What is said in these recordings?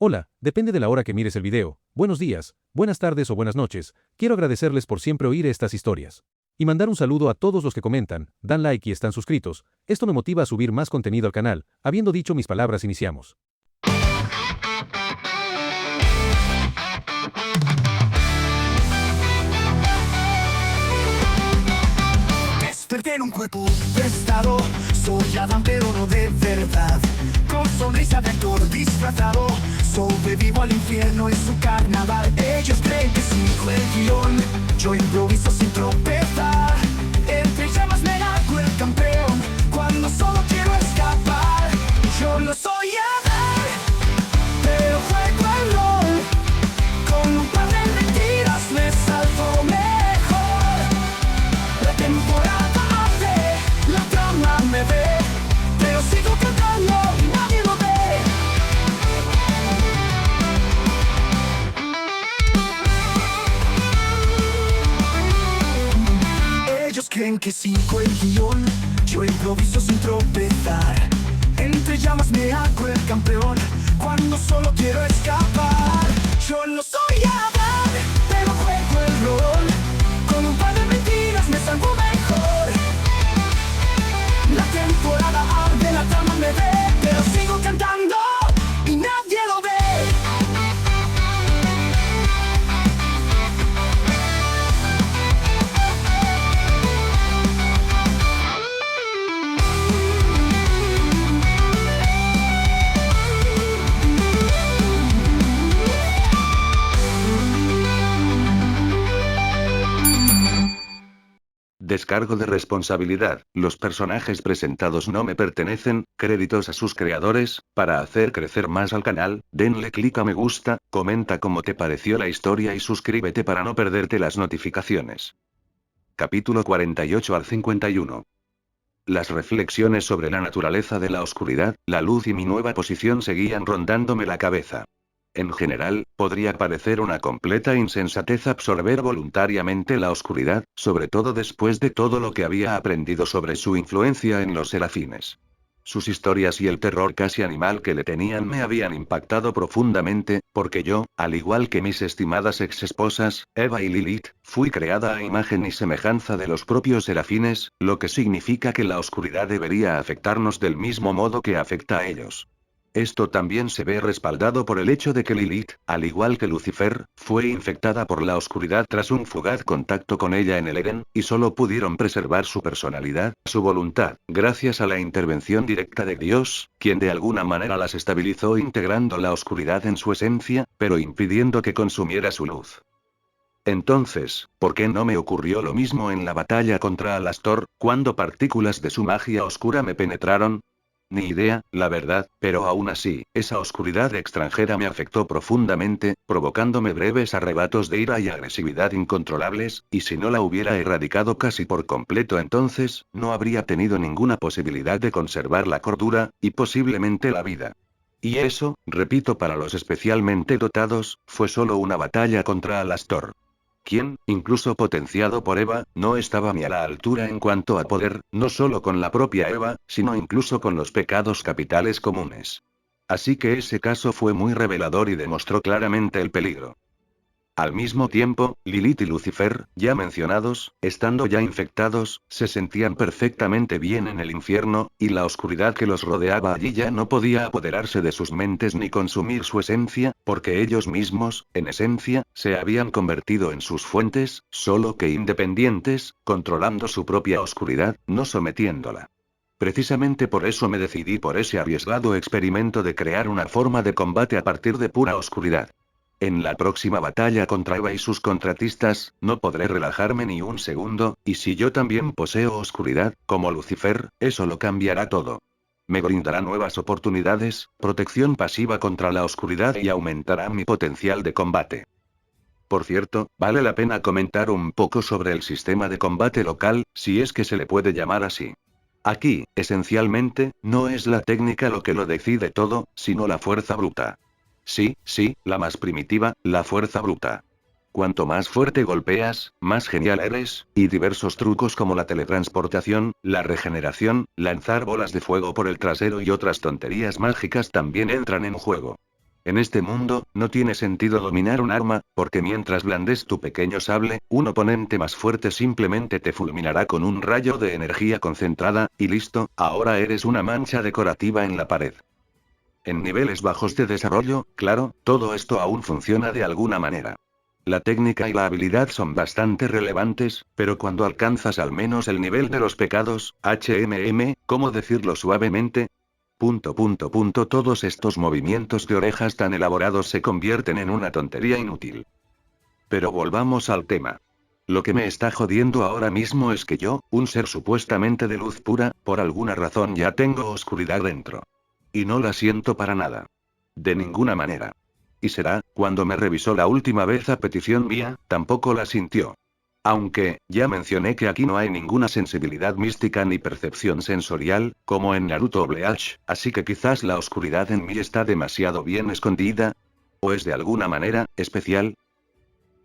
Hola, depende de la hora que mires el video. Buenos días, buenas tardes o buenas noches. Quiero agradecerles por siempre oír estas historias. Y mandar un saludo a todos los que comentan, dan like y están suscritos. Esto me motiva a subir más contenido al canal. Habiendo dicho mis palabras, iniciamos. Desperté en un cuerpo prestado, soy Adán pero no de verdad. Con sonrisa de actor disfrazado, sobrevivo al infierno en su carnaval. Ellos creen que sigo el guión, yo improviso sin tropezar. Entre llamas me hago el campeón, cuando solo quiero escapar. Yo no soy Adán, pero juego el rol. Con un par de mentiras me salvo mejor. La temporada hace, la trama me ve, pero sigo cantando y nadie lo ve. Ellos creen que sigo el guión, yo improviso sin tropezar. Entre llamas me hago el campeón, cuando solo quiero escapar. Yo no soy Adán, pero juego el rol. Con un par de mentiras me salvo mejor. La temporada arde, la trama me ve, pero sigo cantando y nadie lo ve. Descargo de responsabilidad. Los personajes presentados no me pertenecen, créditos a sus creadores. Para hacer crecer más al canal, denle clic a me gusta, comenta cómo te pareció la historia y suscríbete para no perderte las notificaciones. Capítulo 48 al 51. Las reflexiones sobre la naturaleza de la oscuridad, la luz y mi nueva posición seguían rondándome la cabeza. En general, podría parecer una completa insensatez absorber voluntariamente la oscuridad, sobre todo después de todo lo que había aprendido sobre su influencia en los serafines. Sus historias y el terror casi animal que le tenían me habían impactado profundamente, porque yo, al igual que mis estimadas ex-esposas, Eva y Lilith, fui creada a imagen y semejanza de los propios serafines, lo que significa que la oscuridad debería afectarnos del mismo modo que afecta a ellos. Esto también se ve respaldado por el hecho de que Lilith, al igual que Lucifer, fue infectada por la oscuridad tras un fugaz contacto con ella en el Edén, y solo pudieron preservar su personalidad, su voluntad, gracias a la intervención directa de Dios, quien de alguna manera las estabilizó integrando la oscuridad en su esencia, pero impidiendo que consumiera su luz. Entonces, ¿por qué no me ocurrió lo mismo en la batalla contra Alastor, cuando partículas de su magia oscura me penetraron? Ni idea, la verdad, pero aún así, esa oscuridad extranjera me afectó profundamente, provocándome breves arrebatos de ira y agresividad incontrolables, y si no la hubiera erradicado casi por completo entonces, no habría tenido ninguna posibilidad de conservar la cordura, y posiblemente la vida. Y eso, repito para los especialmente dotados, fue solo una batalla contra Alastor. Quien, incluso potenciado por Eva, no estaba ni a la altura en cuanto a poder, no solo con la propia Eva, sino incluso con los pecados capitales comunes. Así que ese caso fue muy revelador y demostró claramente el peligro. Al mismo tiempo, Lilith y Lucifer, ya mencionados, estando ya infectados, se sentían perfectamente bien en el infierno, y la oscuridad que los rodeaba allí ya no podía apoderarse de sus mentes ni consumir su esencia, porque ellos mismos, en esencia, se habían convertido en sus fuentes, solo que independientes, controlando su propia oscuridad, no sometiéndola. Precisamente por eso me decidí por ese arriesgado experimento de crear una forma de combate a partir de pura oscuridad. En la próxima batalla contra Eva y sus contratistas, no podré relajarme ni un segundo, y si yo también poseo oscuridad, como Lucifer, eso lo cambiará todo. Me brindará nuevas oportunidades, protección pasiva contra la oscuridad y aumentará mi potencial de combate. Por cierto, vale la pena comentar un poco sobre el sistema de combate local, si es que se le puede llamar así. Aquí, esencialmente, no es la técnica lo que lo decide todo, sino la fuerza bruta. Sí, la más primitiva, la fuerza bruta. Cuanto más fuerte golpeas, más genial eres, y diversos trucos como la teletransportación, la regeneración, lanzar bolas de fuego por el trasero y otras tonterías mágicas también entran en juego. En este mundo, no tiene sentido dominar un arma, porque mientras blandes tu pequeño sable, un oponente más fuerte simplemente te fulminará con un rayo de energía concentrada, y listo, ahora eres una mancha decorativa en la pared. En niveles bajos de desarrollo, claro, todo esto aún funciona de alguna manera. La técnica y la habilidad son bastante relevantes, pero cuando alcanzas al menos el nivel de los pecados, ¿cómo decirlo suavemente? Todos estos movimientos de orejas tan elaborados se convierten en una tontería inútil. Pero volvamos al tema. Lo que me está jodiendo ahora mismo es que yo, un ser supuestamente de luz pura, por alguna razón ya tengo oscuridad dentro. Y no la siento para nada. De ninguna manera. Y será, cuando me revisó la última vez a petición mía, tampoco la sintió. Aunque, ya mencioné que aquí no hay ninguna sensibilidad mística ni percepción sensorial, como en Naruto Bleach, así que quizás la oscuridad en mí está demasiado bien escondida. ¿O es de alguna manera especial?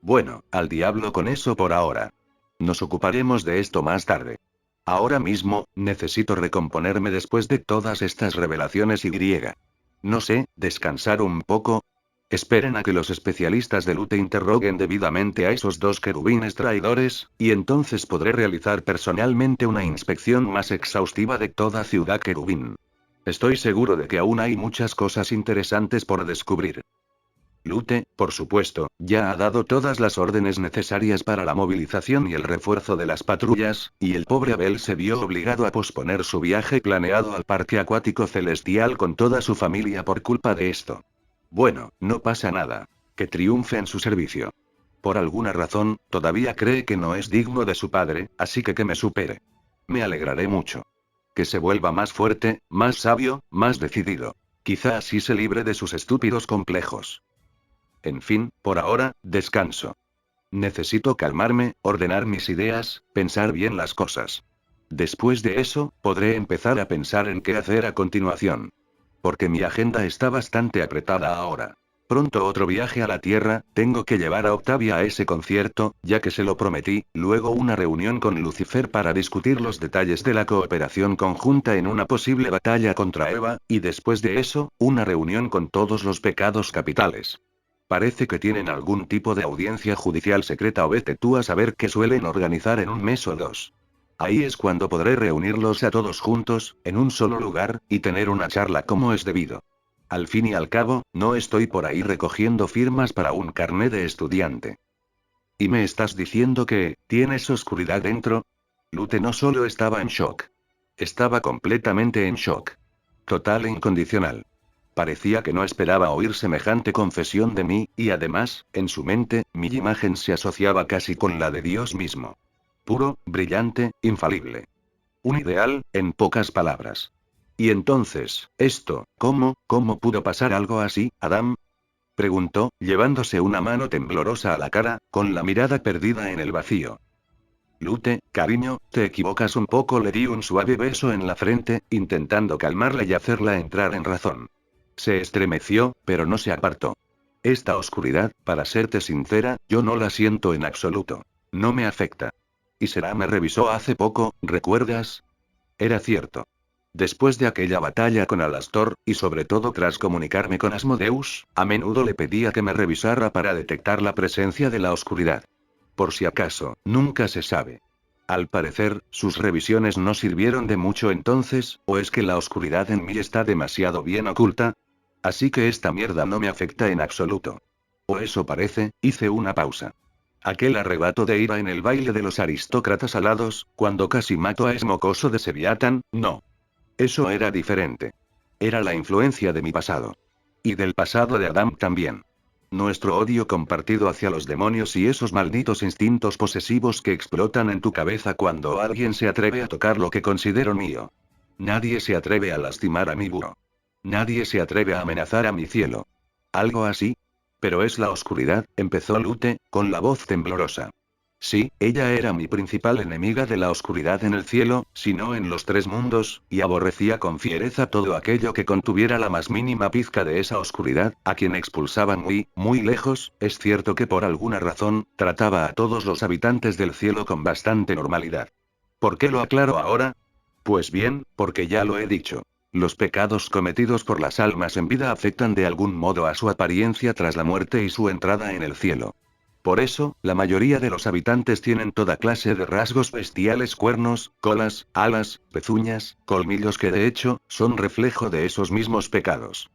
Bueno, al diablo con eso por ahora. Nos ocuparemos de esto más tarde. Ahora mismo, necesito recomponerme después de todas estas revelaciones y griega. No sé, descansar un poco. Esperen a que los especialistas de Lute interroguen debidamente a esos dos querubines traidores, y entonces podré realizar personalmente una inspección más exhaustiva de toda Ciudad Querubín. Estoy seguro de que aún hay muchas cosas interesantes por descubrir. Lute, por supuesto, ya ha dado todas las órdenes necesarias para la movilización y el refuerzo de las patrullas, y el pobre Abel se vio obligado a posponer su viaje planeado al Parque Acuático Celestial con toda su familia por culpa de esto. Bueno, no pasa nada. Que triunfe en su servicio. Por alguna razón, todavía cree que no es digno de su padre, así que me supere. Me alegraré mucho. Que se vuelva más fuerte, más sabio, más decidido. Quizá así se libre de sus estúpidos complejos. En fin, por ahora, descanso. Necesito calmarme, ordenar mis ideas, pensar bien las cosas. Después de eso, podré empezar a pensar en qué hacer a continuación. Porque mi agenda está bastante apretada ahora. Pronto otro viaje a la Tierra, tengo que llevar a Octavia a ese concierto, ya que se lo prometí, luego una reunión con Lucifer para discutir los detalles de la cooperación conjunta en una posible batalla contra Eva, y después de eso, una reunión con todos los pecados capitales. Parece que tienen algún tipo de audiencia judicial secreta o vete tú a saber qué suelen organizar en un mes o dos. Ahí es cuando podré reunirlos a todos juntos, en un solo lugar, y tener una charla como es debido. Al fin y al cabo, no estoy por ahí recogiendo firmas para un carné de estudiante. ¿Y me estás diciendo que, tienes oscuridad dentro? Lute no solo estaba en shock. Estaba completamente en shock. Total e incondicional. Parecía que no esperaba oír semejante confesión de mí, y además, en su mente, mi imagen se asociaba casi con la de Dios mismo. Puro, brillante, infalible. Un ideal, en pocas palabras. Y entonces, ¿cómo pudo pasar algo así, Adam? Preguntó, llevándose una mano temblorosa a la cara, con la mirada perdida en el vacío. Lute, cariño, te equivocas un poco, le di un suave beso en la frente, intentando calmarla y hacerla entrar en razón. Se estremeció, pero no se apartó. Esta oscuridad, para serte sincera, yo no la siento en absoluto. No me afecta. Y Será me revisó hace poco, ¿recuerdas? Era cierto. Después de aquella batalla con Alastor, y sobre todo tras comunicarme con Asmodeus, a menudo le pedía que me revisara para detectar la presencia de la oscuridad. Por si acaso, nunca se sabe. Al parecer, sus revisiones no sirvieron de mucho entonces, ¿o es que la oscuridad en mí está demasiado bien oculta? Así que esta mierda no me afecta en absoluto. O eso parece, hice una pausa. Aquel arrebato de ira en el baile de los aristócratas alados, cuando casi mato a Esmocoso de Seviatan, no. Eso era diferente. Era la influencia de mi pasado. Y del pasado de Adam también. Nuestro odio compartido hacia los demonios y esos malditos instintos posesivos que explotan en tu cabeza cuando alguien se atreve a tocar lo que considero mío. Nadie se atreve a lastimar a mi búho. Nadie se atreve a amenazar a mi cielo. ¿Algo así? Pero es la oscuridad, empezó Lute, con la voz temblorosa. Sí, ella era mi principal enemiga de la oscuridad en el cielo, si no en los tres mundos, y aborrecía con fiereza todo aquello que contuviera la más mínima pizca de esa oscuridad, a quien expulsaban muy, muy lejos. Es cierto que por alguna razón, trataba a todos los habitantes del cielo con bastante normalidad. ¿Por qué lo aclaro ahora? Pues bien, porque ya lo he dicho. Los pecados cometidos por las almas en vida afectan de algún modo a su apariencia tras la muerte y su entrada en el cielo. Por eso, la mayoría de los habitantes tienen toda clase de rasgos bestiales: cuernos, colas, alas, pezuñas, colmillos que de hecho, son reflejo de esos mismos pecados.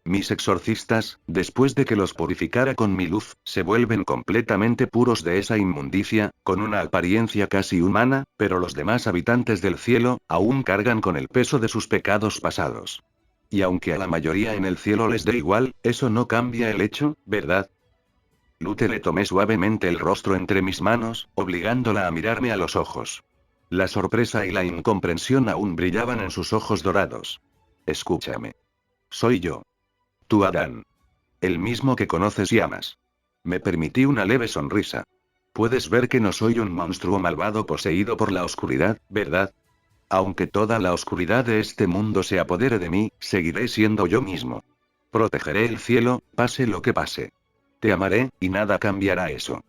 Mis exorcistas, después de que los purificara con mi luz, se vuelven completamente puros de esa inmundicia, con una apariencia casi humana, pero los demás habitantes del cielo, aún cargan con el peso de sus pecados pasados. Y aunque a la mayoría en el cielo les dé igual, eso no cambia el hecho, ¿verdad? Lute le tomé suavemente el rostro entre mis manos, obligándola a mirarme a los ojos. La sorpresa y la incomprensión aún brillaban en sus ojos dorados. Escúchame. Soy yo. Tú, Adán. El mismo que conoces y amas. Me permití una leve sonrisa. Puedes ver que no soy un monstruo malvado poseído por la oscuridad, ¿verdad? Aunque toda la oscuridad de este mundo se apodere de mí, seguiré siendo yo mismo. Protegeré el cielo, pase lo que pase. Te amaré, y nada cambiará eso.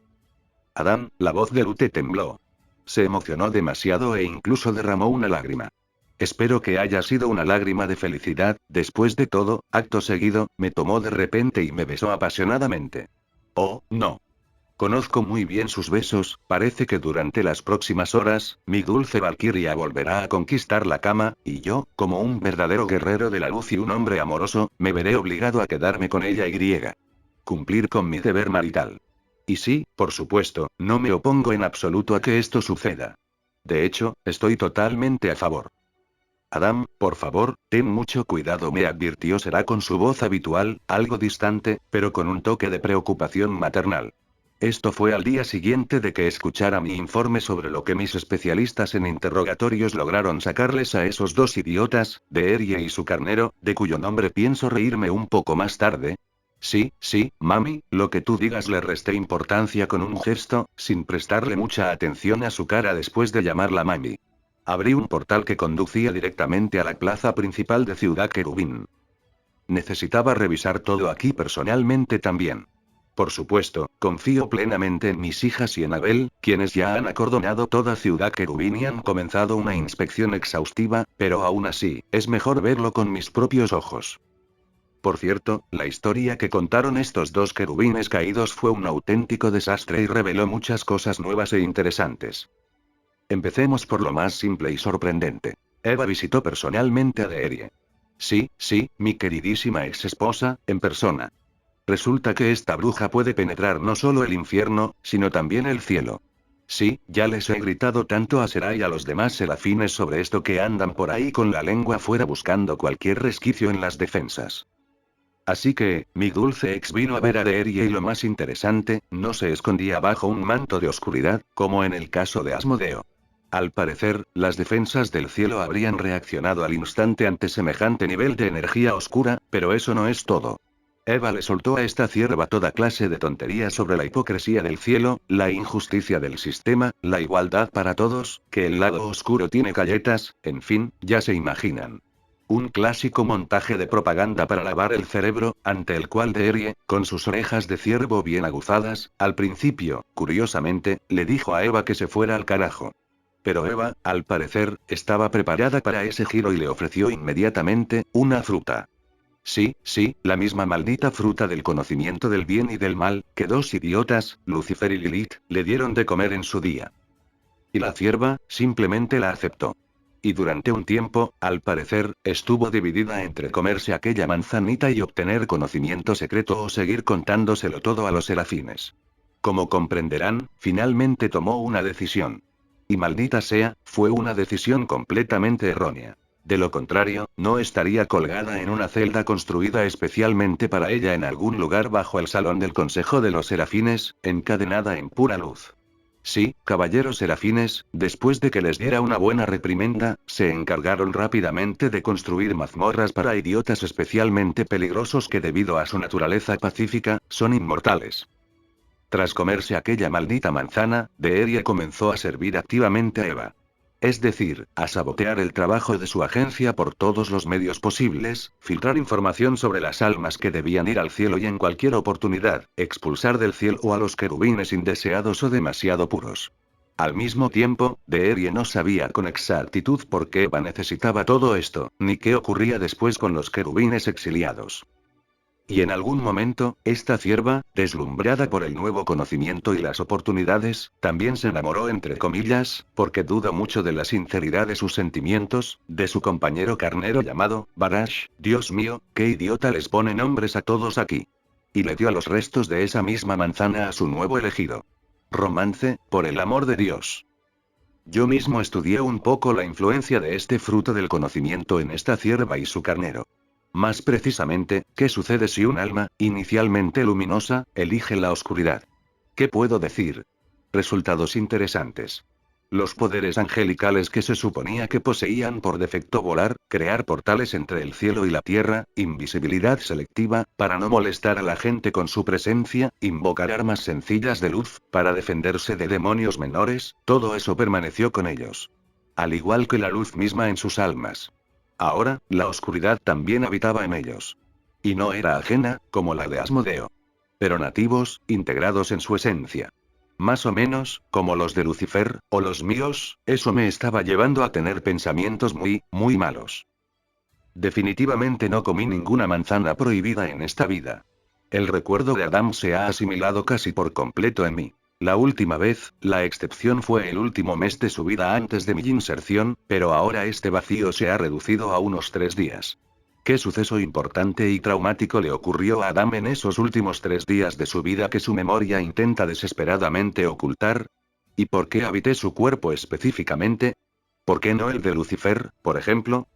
Adán, la voz de Lute tembló. Se emocionó demasiado e incluso derramó una lágrima. Espero que haya sido una lágrima de felicidad. Después de todo, acto seguido, me tomó de repente y me besó apasionadamente. Oh, no. Conozco muy bien sus besos, parece que durante las próximas horas, mi dulce Valquiria volverá a conquistar la cama, y yo, como un verdadero guerrero de la luz y un hombre amoroso, me veré obligado a quedarme con ella y cumplir con mi deber marital. Y sí, por supuesto, no me opongo en absoluto a que esto suceda. De hecho, estoy totalmente a favor. Adam, por favor, ten mucho cuidado, me advirtió Será con su voz habitual, algo distante, pero con un toque de preocupación maternal. Esto fue al día siguiente de que escuchara mi informe sobre lo que mis especialistas en interrogatorios lograron sacarles a esos dos idiotas, de Erie y su carnero, de cuyo nombre pienso reírme un poco más tarde. Sí, mami, lo que tú digas, le resté importancia con un gesto, sin prestarle mucha atención a su cara después de llamarla mami. Abrí un portal que conducía directamente a la plaza principal de Ciudad Querubín. Necesitaba revisar todo aquí personalmente también. Por supuesto, confío plenamente en mis hijas y en Abel, quienes ya han acordonado toda Ciudad Querubín y han comenzado una inspección exhaustiva, pero aún así, es mejor verlo con mis propios ojos. Por cierto, la historia que contaron estos dos querubines caídos fue un auténtico desastre y reveló muchas cosas nuevas e interesantes. Empecemos por lo más simple y sorprendente. Eva visitó personalmente a Deerie. Sí, mi queridísima ex esposa, en persona. Resulta que esta bruja puede penetrar no solo el infierno, sino también el cielo. Sí, ya les he gritado tanto a Será y a los demás serafines sobre esto que andan por ahí con la lengua fuera buscando cualquier resquicio en las defensas. Así que, mi dulce ex vino a ver a Deerie y lo más interesante, no se escondía bajo un manto de oscuridad, como en el caso de Asmodeo. Al parecer, las defensas del cielo habrían reaccionado al instante ante semejante nivel de energía oscura, pero eso no es todo. Eva le soltó a esta cierva toda clase de tonterías sobre la hipocresía del cielo, la injusticia del sistema, la igualdad para todos, que el lado oscuro tiene galletas, en fin, ya se imaginan. Un clásico montaje de propaganda para lavar el cerebro, ante el cual Deerie, con sus orejas de ciervo bien aguzadas, al principio, curiosamente, le dijo a Eva que se fuera al carajo. Pero Eva, al parecer, estaba preparada para ese giro y le ofreció inmediatamente una fruta. Sí, la misma maldita fruta del conocimiento del bien y del mal, que dos idiotas, Lucifer y Lilith, le dieron de comer en su día. Y la cierva, simplemente la aceptó. Y durante un tiempo, al parecer, estuvo dividida entre comerse aquella manzanita y obtener conocimiento secreto o seguir contándoselo todo a los serafines. Como comprenderán, finalmente tomó una decisión. Y maldita sea, fue una decisión completamente errónea. De lo contrario, no estaría colgada en una celda construida especialmente para ella en algún lugar bajo el salón del Consejo de los Serafines, encadenada en pura luz. Sí, caballeros serafines, después de que les diera una buena reprimenda, se encargaron rápidamente de construir mazmorras para idiotas especialmente peligrosos que debido a su naturaleza pacífica, son inmortales. Tras comerse aquella maldita manzana, Deerie comenzó a servir activamente a Eva. Es decir, a sabotear el trabajo de su agencia por todos los medios posibles, filtrar información sobre las almas que debían ir al cielo y en cualquier oportunidad, expulsar del cielo a los querubines indeseados o demasiado puros. Al mismo tiempo, Deerie no sabía con exactitud por qué Eva necesitaba todo esto, ni qué ocurría después con los querubines exiliados. Y en algún momento, esta cierva, deslumbrada por el nuevo conocimiento y las oportunidades, también se enamoró entre comillas, porque dudo mucho de la sinceridad de sus sentimientos, de su compañero carnero llamado Barash. Dios mío, qué idiota les pone nombres a todos aquí. Y le dio a los restos de esa misma manzana a su nuevo elegido. Romance, por el amor de Dios. Yo mismo estudié un poco la influencia de este fruto del conocimiento en esta cierva y su carnero. Más precisamente, ¿qué sucede si un alma, inicialmente luminosa, elige la oscuridad? ¿Qué puedo decir? Resultados interesantes. Los poderes angelicales que se suponía que poseían por defecto volar, crear portales entre el cielo y la tierra, invisibilidad selectiva, para no molestar a la gente con su presencia, invocar armas sencillas de luz, para defenderse de demonios menores, todo eso permaneció con ellos. Al igual que la luz misma en sus almas. Ahora, la oscuridad también habitaba en ellos. Y no era ajena, como la de Asmodeo. Pero nativos, integrados en su esencia. Más o menos, como los de Lucifer, o los míos, eso me estaba llevando a tener pensamientos muy, muy malos. Definitivamente no comí ninguna manzana prohibida en esta vida. El recuerdo de Adam se ha asimilado casi por completo en mí. La última vez, la excepción fue el último mes de su vida antes de mi inserción, pero ahora este vacío se ha reducido a unos 3 días. ¿Qué suceso importante y traumático le ocurrió a Adam en esos últimos 3 días de su vida que su memoria intenta desesperadamente ocultar? ¿Y por qué habité su cuerpo específicamente? ¿Por qué no el de Lucifer, por ejemplo?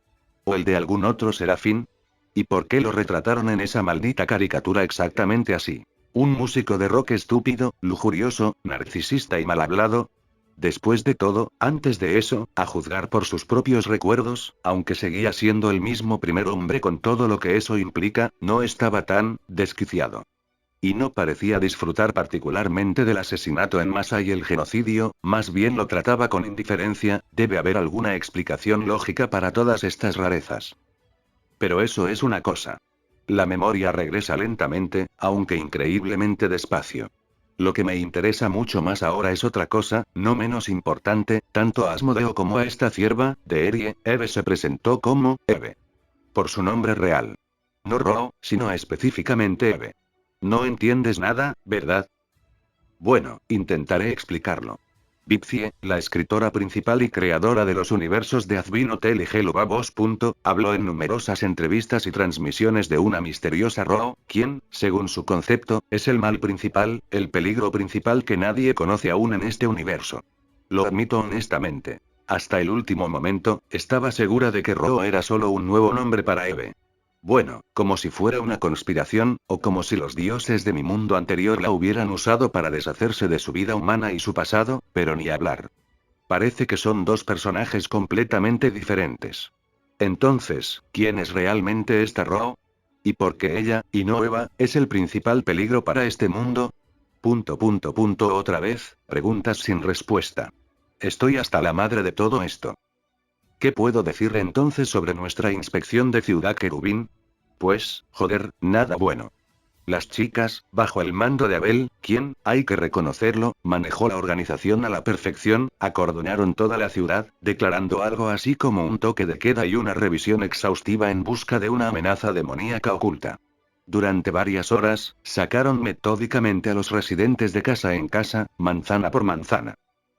¿O el de algún otro serafín? ¿Y por qué lo retrataron en esa maldita caricatura exactamente así? Un músico de rock estúpido, lujurioso, narcisista y mal hablado. Después de todo, antes de eso, a juzgar por sus propios recuerdos, aunque seguía siendo el mismo primer hombre con todo lo que eso implica, no estaba tan desquiciado. Y no parecía disfrutar particularmente del asesinato en masa y el genocidio, más bien lo trataba con indiferencia. Debe haber alguna explicación lógica para todas estas rarezas. Pero eso es una cosa. La memoria regresa lentamente, aunque increíblemente despacio. Lo que me interesa mucho más ahora es otra cosa, no menos importante, tanto a Asmodeo como a esta cierva, Deerie. Eve se presentó como Eve. Por su nombre real. No Ro, sino específicamente Eve. No entiendes nada, ¿verdad? Bueno, intentaré explicarlo. Bipcie, la escritora principal y creadora de los universos de Azbin Hotel y Hello Babos. Habló en numerosas entrevistas y transmisiones de una misteriosa Ro, quien, según su concepto, es el mal principal, el peligro principal que nadie conoce aún en este universo. Lo admito honestamente. Hasta el último momento, estaba segura de que Ro era solo un nuevo nombre para Eve. Bueno, como si fuera una conspiración, o como si los dioses de mi mundo anterior la hubieran usado para deshacerse de su vida humana y su pasado, pero ni hablar. Parece que son dos personajes completamente diferentes. Entonces, ¿quién es realmente esta Ro? ¿Y por qué ella, y no Eva, es el principal peligro para este mundo? Otra vez, preguntas sin respuesta. Estoy hasta la madre de todo esto. ¿Qué puedo decir entonces sobre nuestra inspección de Ciudad Querubín? Pues, joder, nada bueno. Las chicas, bajo el mando de Abel, quien, hay que reconocerlo, manejó la organización a la perfección, acordonaron toda la ciudad, declarando algo así como un toque de queda y una revisión exhaustiva en busca de una amenaza demoníaca oculta. Durante varias horas, sacaron metódicamente a los residentes de casa en casa, manzana por manzana.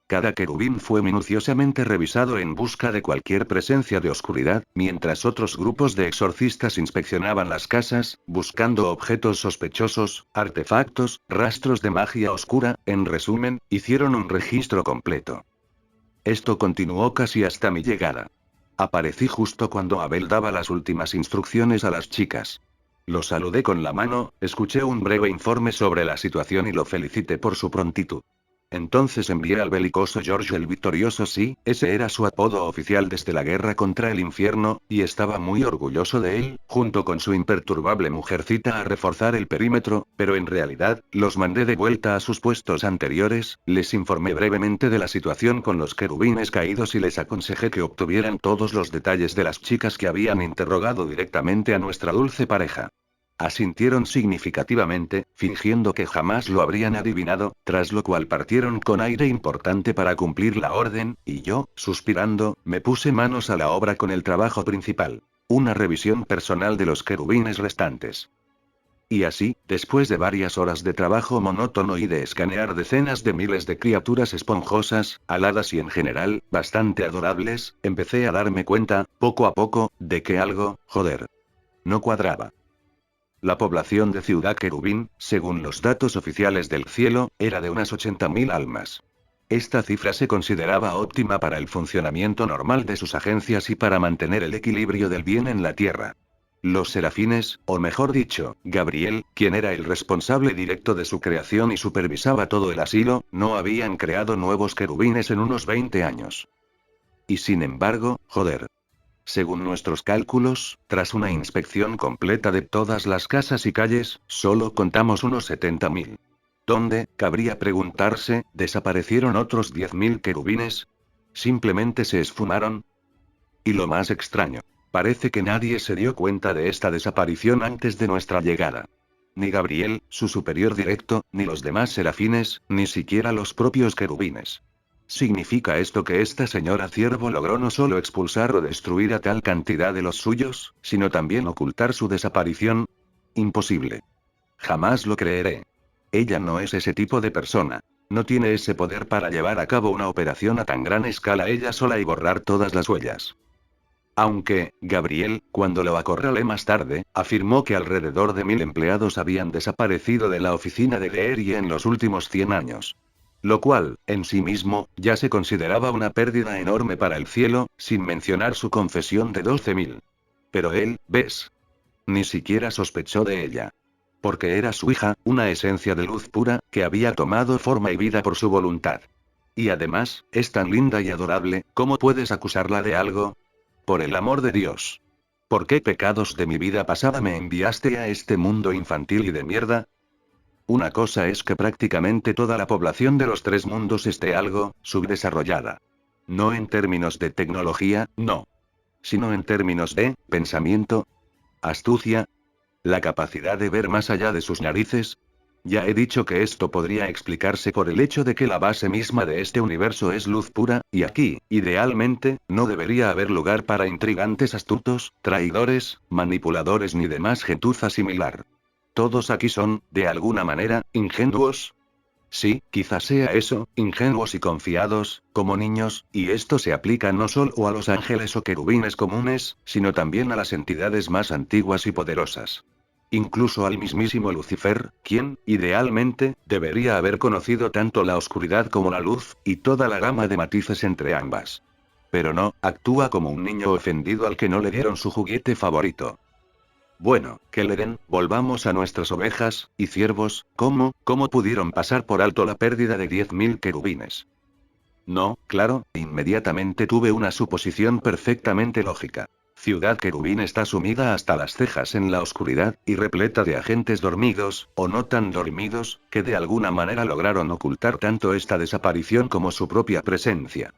Cada querubín fue minuciosamente revisado en busca de cualquier presencia de oscuridad, mientras otros grupos de exorcistas inspeccionaban las casas, buscando objetos sospechosos, artefactos, rastros de magia oscura. En resumen, hicieron un registro completo. Esto continuó casi hasta mi llegada. Aparecí justo cuando Abel daba las últimas instrucciones a las chicas. Lo saludé con la mano, escuché un breve informe sobre la situación y lo felicité por su prontitud. Entonces envié al belicoso George el Victorioso, sí, ese era su apodo oficial desde la guerra contra el infierno, y estaba muy orgulloso de él, junto con su imperturbable mujercita a reforzar el perímetro, pero en realidad, los mandé de vuelta a sus puestos anteriores, les informé brevemente de la situación con los querubines caídos y les aconsejé que obtuvieran todos los detalles de las chicas que habían interrogado directamente a nuestra dulce pareja. Asintieron significativamente, fingiendo que jamás lo habrían adivinado, tras lo cual partieron con aire importante para cumplir la orden, y yo, suspirando, me puse manos a la obra con el trabajo principal. Una revisión personal de los querubines restantes. Y así, después de varias horas de trabajo monótono y de escanear decenas de miles de criaturas esponjosas, aladas y en general, bastante adorables, empecé a darme cuenta, poco a poco, de que algo, joder, no cuadraba. La población de Ciudad Querubín, según los datos oficiales del cielo, era de unas 80.000 almas. Esta cifra se consideraba óptima para el funcionamiento normal de sus agencias y para mantener el equilibrio del bien en la Tierra. Los serafines, o mejor dicho, Gabriel, quien era el responsable directo de su creación y supervisaba todo el asilo, no habían creado nuevos querubines en unos 20 años. Y sin embargo, joder. Según nuestros cálculos, tras una inspección completa de todas las casas y calles, solo contamos unos 70.000. ¿Dónde, cabría preguntarse, desaparecieron otros 10.000 querubines? ¿Simplemente se esfumaron? Y lo más extraño. Parece que nadie se dio cuenta de esta desaparición antes de nuestra llegada. Ni Gabriel, su superior directo, ni los demás serafines, ni siquiera los propios querubines. ¿Significa esto que esta señora ciervo logró no solo expulsar o destruir a tal cantidad de los suyos, sino también ocultar su desaparición? Imposible. Jamás lo creeré. Ella no es ese tipo de persona. No tiene ese poder para llevar a cabo una operación a tan gran escala ella sola y borrar todas las huellas. Aunque, Gabriel, cuando lo acorralé más tarde, afirmó que alrededor de 1000 empleados habían desaparecido de la oficina de Leerie en los últimos 100 años. Lo cual, en sí mismo, ya se consideraba una pérdida enorme para el cielo, sin mencionar su confesión de 12.000. Pero él, ¿ves? Ni siquiera sospechó de ella. Porque era su hija, una esencia de luz pura, que había tomado forma y vida por su voluntad. Y además, es tan linda y adorable, ¿cómo puedes acusarla de algo? Por el amor de Dios. ¿Por qué pecados de mi vida pasada me enviaste a este mundo infantil y de mierda? Una cosa es que prácticamente toda la población de los 3 mundos esté algo subdesarrollada. No en términos de tecnología, no. Sino en términos de pensamiento, astucia, la capacidad de ver más allá de sus narices. Ya he dicho que esto podría explicarse por el hecho de que la base misma de este universo es luz pura, y aquí, idealmente, no debería haber lugar para intrigantes astutos, traidores, manipuladores ni demás gentuza similar. Todos aquí son, de alguna manera, ingenuos. Sí, quizás sea eso, ingenuos y confiados, como niños, y esto se aplica no solo a los ángeles o querubines comunes, sino también a las entidades más antiguas y poderosas. Incluso al mismísimo Lucifer, quien, idealmente, debería haber conocido tanto la oscuridad como la luz, y toda la gama de matices entre ambas. Pero no, actúa como un niño ofendido al que no le dieron su juguete favorito. Bueno, que le den, volvamos a nuestras ovejas y ciervos. ¿Cómo pudieron pasar por alto la pérdida de 10.000 querubines? No, claro, inmediatamente tuve una suposición perfectamente lógica. Ciudad Querubín está sumida hasta las cejas en la oscuridad, y repleta de agentes dormidos, o no tan dormidos, que de alguna manera lograron ocultar tanto esta desaparición como su propia presencia.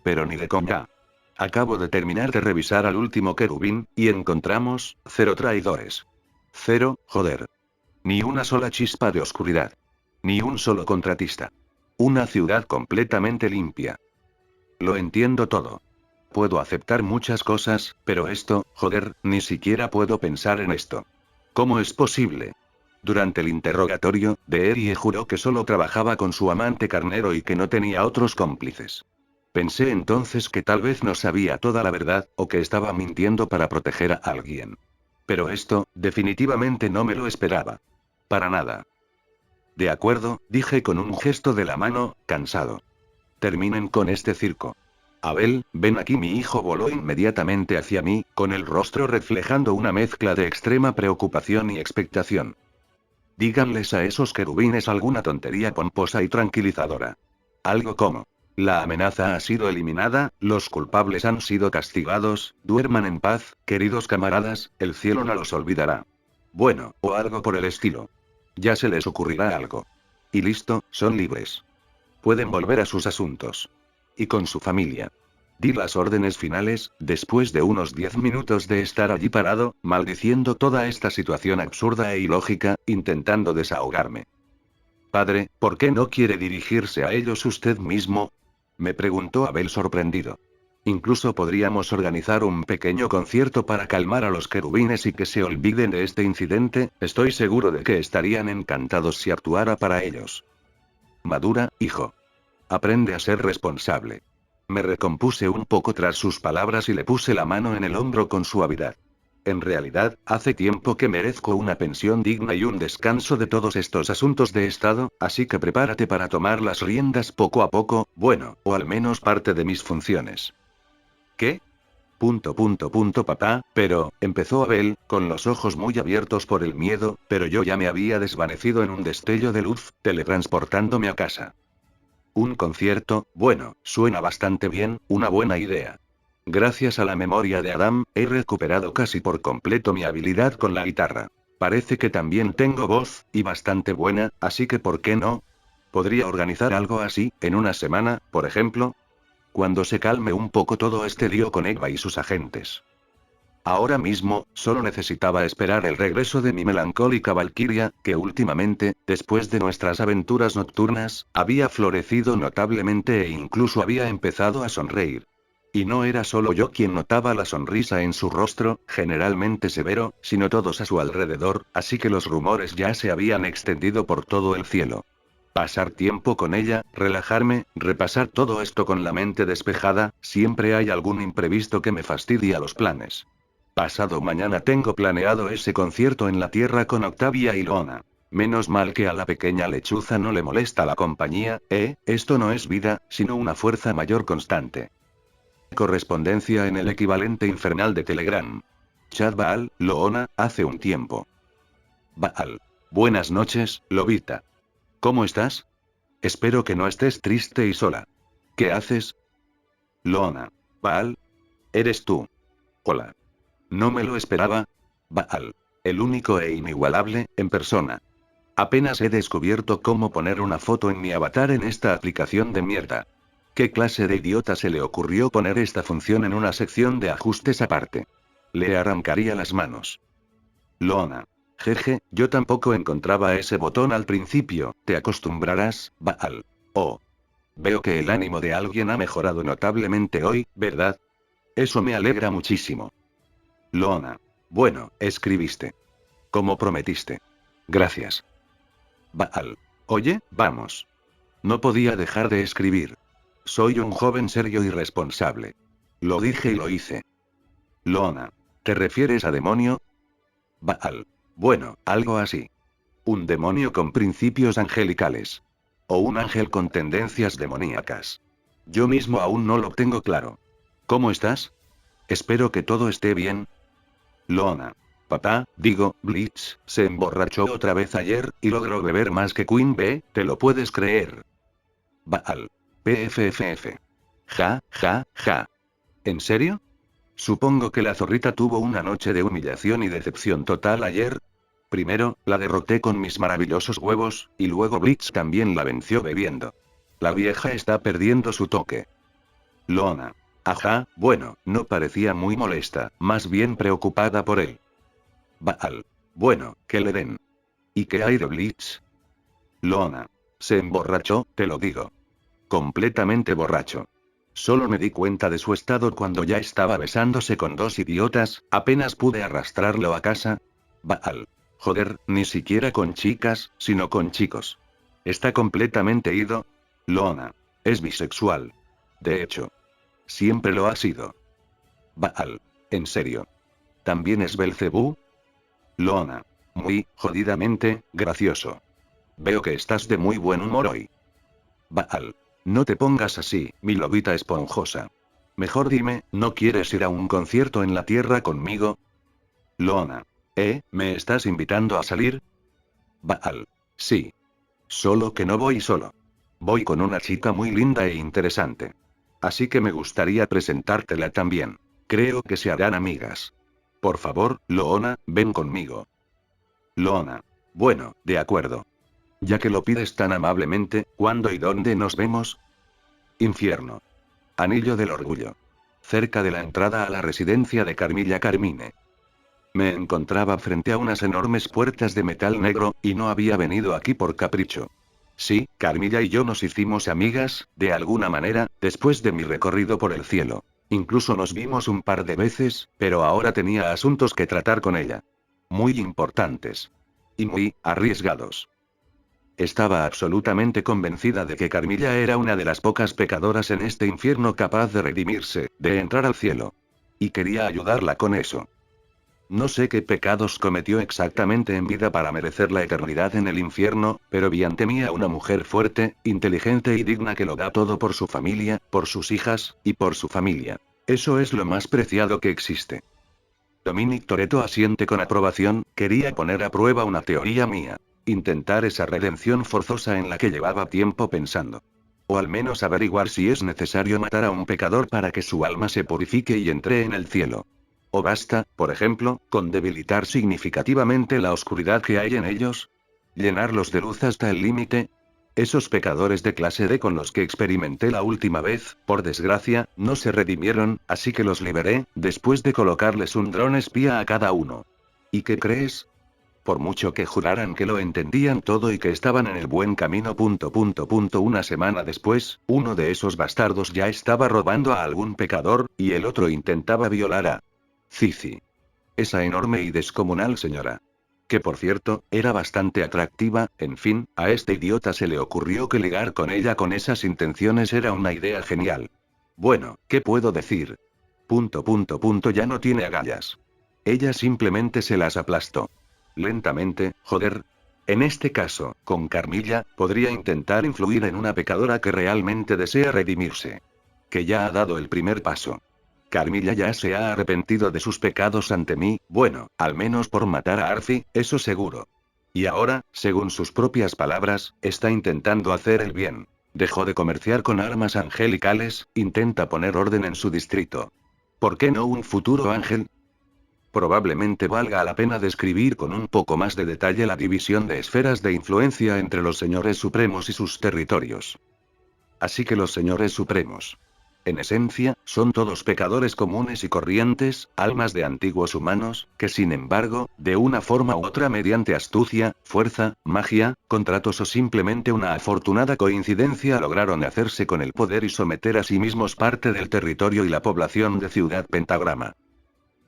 Pero ni de coña. Acabo de terminar de revisar al último querubín, y encontramos 0 traidores. 0, joder. Ni una sola chispa de oscuridad. Ni un solo contratista. Una ciudad completamente limpia. Lo entiendo todo. Puedo aceptar muchas cosas, pero esto, joder, ni siquiera puedo pensar en esto. ¿Cómo es posible? Durante el interrogatorio, Leerie juró que solo trabajaba con su amante carnero y que no tenía otros cómplices. Pensé entonces que tal vez no sabía toda la verdad, o que estaba mintiendo para proteger a alguien. Pero esto, definitivamente no me lo esperaba. Para nada. De acuerdo, dije con un gesto de la mano, cansado. Terminen con este circo. Abel, ven aquí. Mi hijo voló inmediatamente hacia mí, con el rostro reflejando una mezcla de extrema preocupación y expectación. Díganles a esos querubines alguna tontería pomposa y tranquilizadora. Algo como: la amenaza ha sido eliminada, los culpables han sido castigados, duerman en paz, queridos camaradas, el cielo no los olvidará. Bueno, o algo por el estilo. Ya se les ocurrirá algo. Y listo, son libres. Pueden volver a sus asuntos. Y con su familia. Di las órdenes finales, después de unos 10 minutos de estar allí parado, maldiciendo toda esta situación absurda e ilógica, intentando desahogarme. Padre, ¿por qué no quiere dirigirse a ellos usted mismo? Me preguntó Abel sorprendido. Incluso podríamos organizar un pequeño concierto para calmar a los querubines y que se olviden de este incidente, estoy seguro de que estarían encantados si actuara para ellos. Madura, hijo. Aprende a ser responsable. Me recompuse un poco tras sus palabras y le puse la mano en el hombro con suavidad. En realidad, hace tiempo que merezco una pensión digna y un descanso de todos estos asuntos de Estado, así que prepárate para tomar las riendas poco a poco, bueno, o al menos parte de mis funciones. ¿Qué? Papá, pero, empezó Abel, con los ojos muy abiertos por el miedo, pero yo ya me había desvanecido en un destello de luz, teletransportándome a casa. Un concierto, bueno, suena bastante bien, una buena idea. Gracias a la memoria de Adam, he recuperado casi por completo mi habilidad con la guitarra. Parece que también tengo voz, y bastante buena, así que ¿por qué no? ¿Podría organizar algo así, en una semana, por ejemplo? Cuando se calme un poco todo este lío con Eva y sus agentes. Ahora mismo, solo necesitaba esperar el regreso de mi melancólica valquiria, que últimamente, después de nuestras aventuras nocturnas, había florecido notablemente e incluso había empezado a sonreír. Y no era solo yo quien notaba la sonrisa en su rostro, generalmente severo, sino todos a su alrededor, así que los rumores ya se habían extendido por todo el cielo. Pasar tiempo con ella, relajarme, repasar todo esto con la mente despejada, siempre hay algún imprevisto que me fastidia los planes. Pasado mañana tengo planeado ese concierto en la tierra con Octavia y Lona. Menos mal que a la pequeña lechuza no le molesta la compañía, esto no es vida, sino una fuerza mayor constante. Correspondencia en el equivalente infernal de Telegram. Chat Baal, Loona, hace un tiempo. Baal. Buenas noches, Lobita. ¿Cómo estás? Espero que no estés triste y sola. ¿Qué haces? Loona. Baal. ¿Eres tú? Hola. No me lo esperaba. Baal. El único e inigualable, en persona. Apenas he descubierto cómo poner una foto en mi avatar en esta aplicación de mierda. ¿Qué clase de idiota se le ocurrió poner esta función en una sección de ajustes aparte? Le arrancaría las manos. Loona. Jeje, yo tampoco encontraba ese botón al principio, te acostumbrarás, Baal. Oh. Veo que el ánimo de alguien ha mejorado notablemente hoy, ¿verdad? Eso me alegra muchísimo. Loona. Bueno, escribiste. Como prometiste. Gracias. Baal. Oye, vamos. No podía dejar de escribir. Soy un joven serio y responsable. Lo dije y lo hice. Loona. ¿Te refieres a demonio? Baal. Bueno, algo así. Un demonio con principios angelicales. O un ángel con tendencias demoníacas. Yo mismo aún no lo tengo claro. ¿Cómo estás? Espero que todo esté bien. Loona. Papá, Blitz, se emborrachó otra vez ayer, y logró beber más que Queen B, ¿te lo puedes creer? Baal. PFFF. Ja, ja, ja. ¿En serio? Supongo que la zorrita tuvo una noche de humillación y decepción total ayer. Primero, la derroté con mis maravillosos huevos, y luego Blitz también la venció bebiendo. La vieja está perdiendo su toque. Loona. Ajá, bueno, no parecía muy molesta, más bien preocupada por él. Baal. Bueno, que le den. ¿Y qué hay de Blitz? Loona. Se emborrachó, te lo digo. Completamente borracho. Solo me di cuenta de su estado cuando ya estaba besándose con dos idiotas, apenas pude arrastrarlo a casa. Baal. Joder, ni siquiera con chicas, sino con chicos. Está completamente ido. Loona. Es bisexual. De hecho. Siempre lo ha sido. Baal. ¿En serio? ¿También es Belcebú? Loona. Muy, jodidamente, gracioso. Veo que estás de muy buen humor hoy. Baal. No te pongas así, mi lobita esponjosa. Mejor dime, ¿no quieres ir a un concierto en la tierra conmigo? Loona. ¿Me estás invitando a salir? Baal. Sí. Solo que no voy solo. Voy con una chica muy linda e interesante. Así que me gustaría presentártela también. Creo que se harán amigas. Por favor, Loona, ven conmigo. Loona. Bueno, de acuerdo. Ya que lo pides tan amablemente, ¿cuándo y dónde nos vemos? Infierno. Anillo del orgullo. cerca de la entrada a la residencia de Carmilla Carmine. Me encontraba frente a unas enormes puertas de metal negro, y no había venido aquí por capricho. Sí, Carmilla y yo nos hicimos amigas, de alguna manera, después de mi recorrido por el cielo. Incluso nos vimos un par de veces, pero ahora tenía asuntos que tratar con ella. Muy importantes. Y muy arriesgados. Estaba absolutamente convencida de que Carmilla era una de las pocas pecadoras en este infierno capaz de redimirse, de entrar al cielo. Y quería ayudarla con eso. No sé qué pecados cometió exactamente en vida para merecer la eternidad en el infierno, pero bien temía una mujer fuerte, inteligente y digna que lo da todo por su familia, por sus hijas, y por su familia. Eso es lo más preciado que existe. Dominic Toretto asiente con aprobación, quería poner a prueba una teoría mía. Intentar esa redención forzosa en la que llevaba tiempo pensando. O al menos averiguar si es necesario matar a un pecador para que su alma se purifique y entre en el cielo. ¿O basta, por ejemplo, con debilitar significativamente la oscuridad que hay en ellos? ¿Llenarlos de luz hasta el límite? Esos pecadores de clase D con los que experimenté la última vez, por desgracia, no se redimieron, así que los liberé, después de colocarles un dron espía a cada uno. ¿Y qué crees? Por mucho que juraran que lo entendían todo y que estaban en el buen camino. Una semana después, uno de esos bastardos ya estaba robando a algún pecador, y el otro intentaba violar a Cici. Esa enorme y descomunal señora. Que por cierto, era bastante atractiva, en fin, a este idiota se le ocurrió que ligar con ella con esas intenciones era una idea genial. Bueno, ¿qué puedo decir? Ya no tiene agallas. Ella simplemente se las aplastó. Lentamente, joder. En este caso, con Carmilla, podría intentar influir en una pecadora que realmente desea redimirse. Que ya ha dado el primer paso. Carmilla ya se ha arrepentido de sus pecados ante mí, bueno, al menos por matar a Arfi, eso seguro. Y ahora, según sus propias palabras, está intentando hacer el bien. Dejó de comerciar con armas angelicales, intenta poner orden en su distrito. ¿Por qué no un futuro ángel? Probablemente valga la pena describir con un poco más de detalle la división de esferas de influencia entre los señores supremos y sus territorios. Así que los señores supremos. En esencia, son todos pecadores comunes y corrientes, almas de antiguos humanos, que sin embargo, de una forma u otra mediante astucia, fuerza, magia, contratos o simplemente una afortunada coincidencia lograron hacerse con el poder y someter a sí mismos parte del territorio y la población de Ciudad Pentagrama.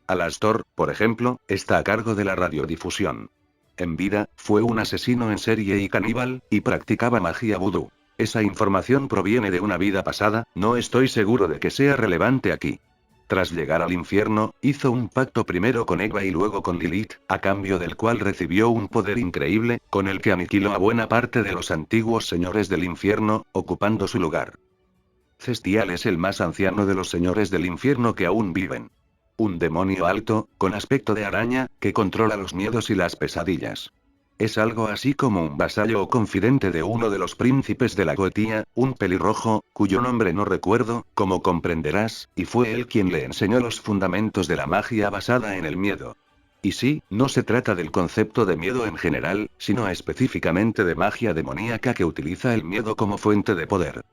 Alastor, por ejemplo, está a cargo de la radiodifusión. En vida, fue un asesino en serie y caníbal, y practicaba magia vudú. Esa información proviene de una vida pasada, no estoy seguro de que sea relevante aquí. Tras llegar al infierno, hizo un pacto primero con Eva y luego con Lilith, a cambio del cual recibió un poder increíble, con el que aniquiló a buena parte de los antiguos señores del infierno, ocupando su lugar. Cestial es el más anciano de los señores del infierno que aún viven. Un demonio alto, con aspecto de araña, que controla los miedos y las pesadillas. Es algo así como un vasallo o confidente de uno de los príncipes de la Goetía, un pelirrojo, cuyo nombre no recuerdo, como comprenderás, y fue él quien le enseñó los fundamentos de la magia basada en el miedo. Y sí, no se trata del concepto de miedo en general, sino específicamente de magia demoníaca que utiliza el miedo como fuente de poder.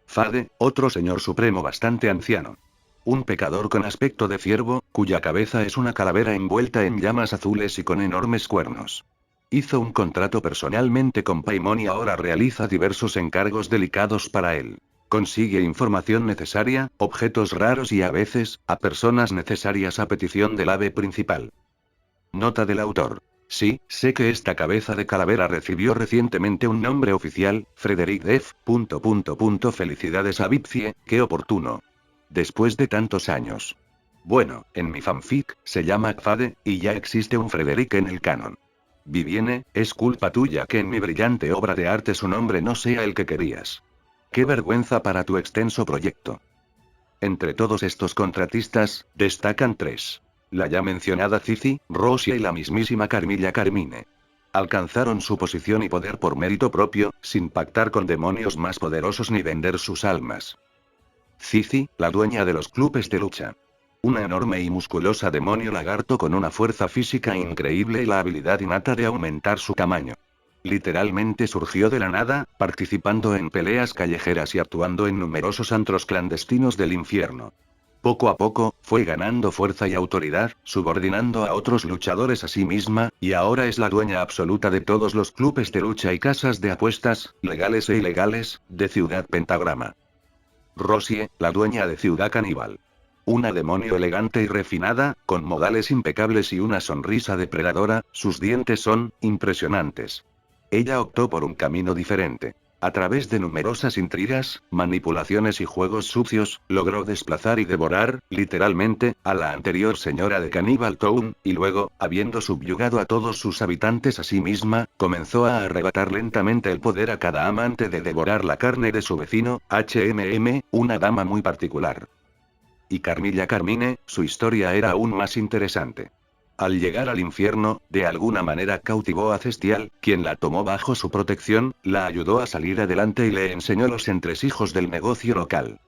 Fade, otro señor supremo bastante anciano. Un pecador con aspecto de ciervo, cuya cabeza es una calavera envuelta en llamas azules y con enormes cuernos. Hizo un contrato personalmente con Paimon y ahora realiza diversos encargos delicados para él. Consigue información necesaria, objetos raros y a veces, a personas necesarias a petición del ave principal. Nota del autor. Sí, sé que esta cabeza de calavera recibió recientemente un nombre oficial, Frederick Def. Felicidades a Vipcie, qué oportuno. Después de tantos años. Bueno, en mi fanfic, se llama Fade, y ya existe un Frederick en el canon. Vivienne, es culpa tuya que en mi brillante obra de arte su nombre no sea el que querías. Qué vergüenza para tu extenso proyecto. Entre todos estos contratistas, destacan tres. La ya mencionada Cici, Rosia y la mismísima Carmilla Carmine. Alcanzaron su posición y poder por mérito propio, sin pactar con demonios más poderosos ni vender sus almas. Cici, la dueña de los clubes de lucha. Una enorme y musculosa demonio lagarto con una fuerza física increíble y la habilidad innata de aumentar su tamaño. Literalmente surgió de la nada, participando en peleas callejeras y actuando en numerosos antros clandestinos del infierno. Poco a poco, fue ganando fuerza y autoridad, subordinando a otros luchadores a sí misma, y ahora es la dueña absoluta de todos los clubes de lucha y casas de apuestas, legales e ilegales, de Ciudad Pentagrama. Rosie, la dueña de Ciudad Caníbal. Una demonio elegante y refinada, con modales impecables y una sonrisa depredadora, sus dientes son impresionantes. Ella optó por un camino diferente. A través de numerosas intrigas, manipulaciones y juegos sucios, logró desplazar y devorar, literalmente, a la anterior señora de Cannibal Town, y luego, habiendo subyugado a todos sus habitantes a sí misma, comenzó a arrebatar lentamente el poder a cada amante de devorar la carne de su vecino, una dama muy particular. Y Carmilla Carmine, su historia era aún más interesante. Al llegar al infierno, de alguna manera cautivó a Cestial, quien la tomó bajo su protección, la ayudó a salir adelante y le enseñó los entresijos del negocio local.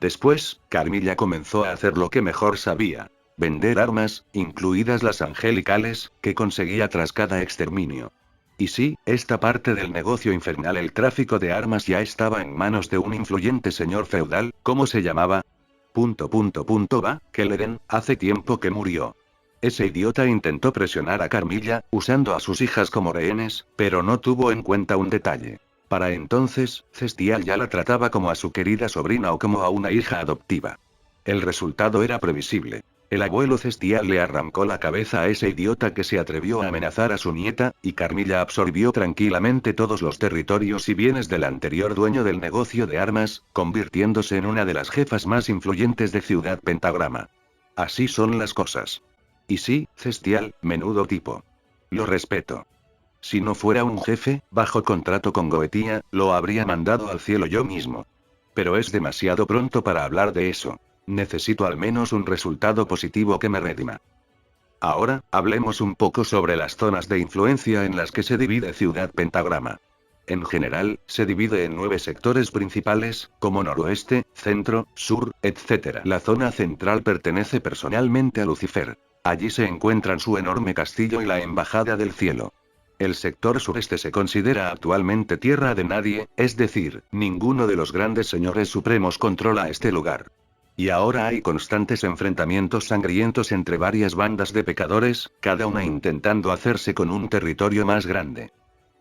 Después, Carmilla comenzó a hacer lo que mejor sabía: vender armas, incluidas las angelicales, que conseguía tras cada exterminio. Y sí, esta parte del negocio infernal, el tráfico de armas, ya estaba en manos de un influyente señor feudal, ¿cómo se llamaba? Va, Kelleren, hace tiempo que murió. Ese idiota intentó presionar a Carmilla, usando a sus hijas como rehenes, pero no tuvo en cuenta un detalle. Para entonces, Cestial ya la trataba como a su querida sobrina o como a una hija adoptiva. El resultado era previsible. El abuelo Cestial le arrancó la cabeza a ese idiota que se atrevió a amenazar a su nieta, y Carmilla absorbió tranquilamente todos los territorios y bienes del anterior dueño del negocio de armas, convirtiéndose en una de las jefas más influyentes de Ciudad Pentagrama. Así son las cosas. Y sí, Cestial, menudo tipo. Lo respeto. Si no fuera un jefe, bajo contrato con Goetia, lo habría mandado al cielo yo mismo. Pero es demasiado pronto para hablar de eso. Necesito al menos un resultado positivo que me redima. Ahora, hablemos un poco sobre las zonas de influencia en las que se divide Ciudad Pentagrama. En general, se divide en 9 sectores principales, como noroeste, centro, sur, etc. La zona central pertenece personalmente a Lucifer. Allí se encuentran su enorme castillo y la Embajada del Cielo. El sector sureste se considera actualmente tierra de nadie, es decir, ninguno de los grandes señores supremos controla este lugar. Y ahora hay constantes enfrentamientos sangrientos entre varias bandas de pecadores, cada una intentando hacerse con un territorio más grande.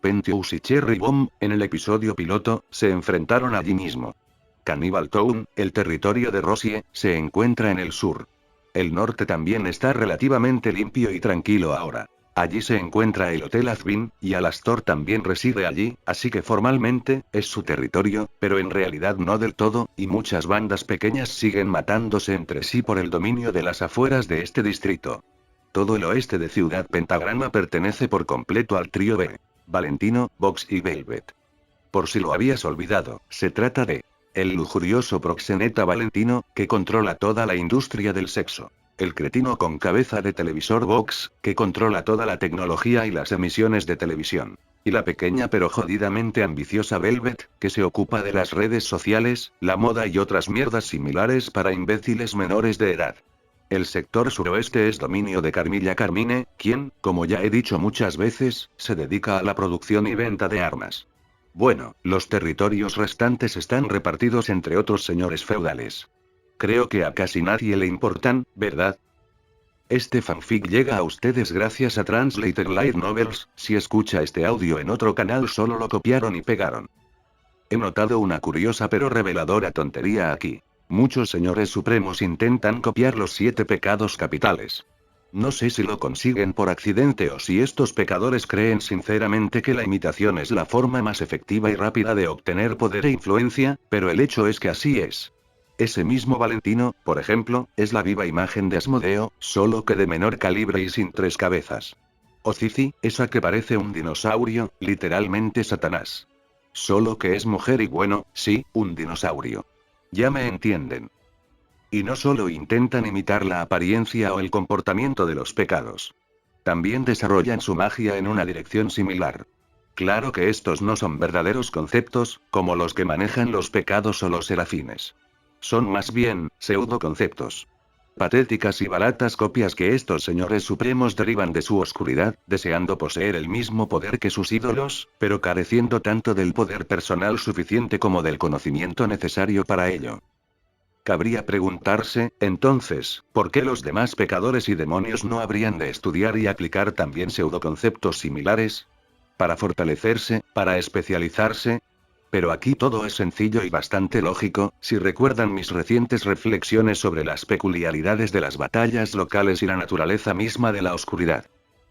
Pentious y Cherry Bomb, en el episodio piloto, se enfrentaron allí mismo. Cannibal Town, el territorio de Rosie, se encuentra en el sur. El norte también está relativamente limpio y tranquilo ahora. Allí se encuentra el Hotel Azvin, y Alastor también reside allí, así que formalmente, es su territorio, pero en realidad no del todo, y muchas bandas pequeñas siguen matándose entre sí por el dominio de las afueras de este distrito. Todo el oeste de Ciudad Pentagrama pertenece por completo al trío B: Valentino, Vox y Velvet. Por si lo habías olvidado, se trata de el lujurioso proxeneta Valentino, que controla toda la industria del sexo. El cretino con cabeza de televisor Vox, que controla toda la tecnología y las emisiones de televisión. Y la pequeña pero jodidamente ambiciosa Velvet, que se ocupa de las redes sociales, la moda y otras mierdas similares para imbéciles menores de edad. El sector suroeste es dominio de Carmilla Carmine, quien, como ya he dicho muchas veces, se dedica a la producción y venta de armas. Bueno, los territorios restantes están repartidos entre otros señores feudales. Creo que a casi nadie le importan, ¿verdad? Este fanfic llega a ustedes gracias a Translated Light Novels. Si escucha este audio en otro canal solo lo copiaron y pegaron. He notado una curiosa pero reveladora tontería aquí. Muchos señores supremos intentan copiar los 7 pecados capitales. No sé si lo consiguen por accidente o si estos pecadores creen sinceramente que la imitación es la forma más efectiva y rápida de obtener poder e influencia, pero el hecho es que así es. Ese mismo Valentino, por ejemplo, es la viva imagen de Asmodeo, solo que de menor calibre y sin 3 cabezas. O Cici, esa que parece un dinosaurio, literalmente Satanás. Solo que es mujer y bueno, sí, un dinosaurio. Ya me entienden. Y no solo intentan imitar la apariencia o el comportamiento de los pecados. También desarrollan su magia en una dirección similar. Claro que estos no son verdaderos conceptos, como los que manejan los pecados o los serafines. Son más bien, pseudo-conceptos. Patéticas y baratas copias que estos señores supremos derivan de su oscuridad, deseando poseer el mismo poder que sus ídolos, pero careciendo tanto del poder personal suficiente como del conocimiento necesario para ello. Cabría preguntarse, entonces, ¿por qué los demás pecadores y demonios no habrían de estudiar y aplicar también pseudoconceptos similares? ¿Para fortalecerse, para especializarse? Pero aquí todo es sencillo y bastante lógico, si recuerdan mis recientes reflexiones sobre las peculiaridades de las batallas locales y la naturaleza misma de la oscuridad.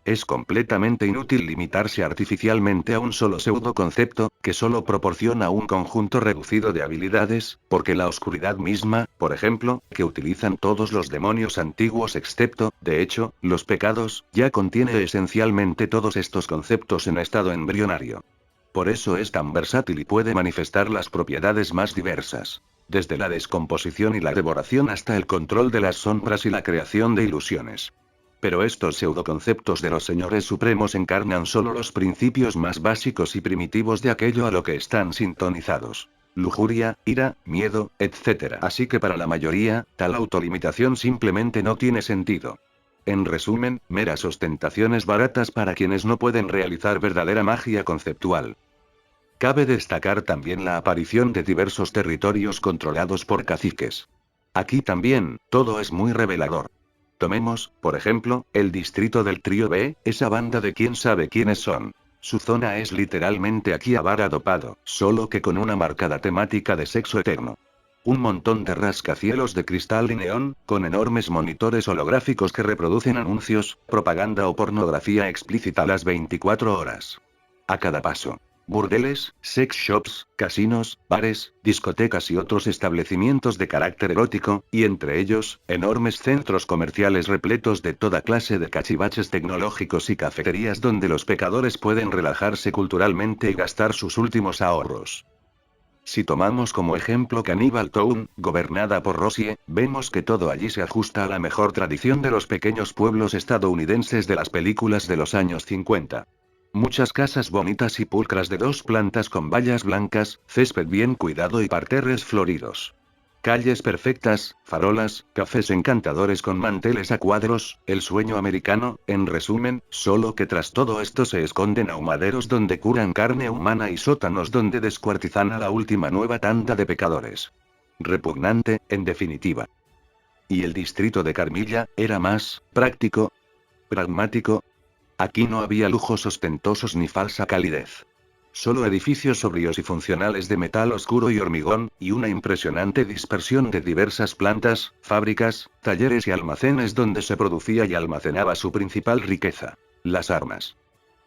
Es completamente inútil limitarse artificialmente a un solo pseudoconcepto, que solo proporciona un conjunto reducido de habilidades, porque la oscuridad misma, por ejemplo, que utilizan todos los demonios antiguos excepto, de hecho, los pecados, ya contiene esencialmente todos estos conceptos en estado embrionario. Por eso es tan versátil y puede manifestar las propiedades más diversas. Desde la descomposición y la devoración hasta el control de las sombras y la creación de ilusiones. Pero estos pseudoconceptos de los señores supremos encarnan solo los principios más básicos y primitivos de aquello a lo que están sintonizados. Lujuria, ira, miedo, etc. Así que para la mayoría, tal autolimitación simplemente no tiene sentido. En resumen, meras ostentaciones baratas para quienes no pueden realizar verdadera magia conceptual. Cabe destacar también la aparición de diversos territorios controlados por caciques. Aquí también, todo es muy revelador. Tomemos, por ejemplo, el distrito del Trío B, esa banda de quién sabe quiénes son. Su zona es literalmente Akihabara adopado, solo que con una marcada temática de sexo eterno. Un montón de rascacielos de cristal y neón, con enormes monitores holográficos que reproducen anuncios, propaganda o pornografía explícita las 24 horas. A cada paso. Burdeles, sex shops, casinos, bares, discotecas y otros establecimientos de carácter erótico, y entre ellos, enormes centros comerciales repletos de toda clase de cachivaches tecnológicos y cafeterías donde los pecadores pueden relajarse culturalmente y gastar sus últimos ahorros. Si tomamos como ejemplo Cannibal Town, gobernada por Rosie, vemos que todo allí se ajusta a la mejor tradición de los pequeños pueblos estadounidenses de las películas de los años 50. Muchas casas bonitas y pulcras de 2 plantas con vallas blancas, césped bien cuidado y parterres floridos. Calles perfectas, farolas, cafés encantadores con manteles a cuadros, el sueño americano, en resumen, solo que tras todo esto se esconden ahumaderos donde curan carne humana y sótanos donde descuartizan a la última nueva tanda de pecadores. Repugnante, en definitiva. Y el distrito de Carmilla, era más práctico, pragmático. Aquí no había lujos ostentosos ni falsa calidez. Solo edificios sobrios y funcionales de metal oscuro y hormigón, y una impresionante dispersión de diversas plantas, fábricas, talleres y almacenes donde se producía y almacenaba su principal riqueza, las armas.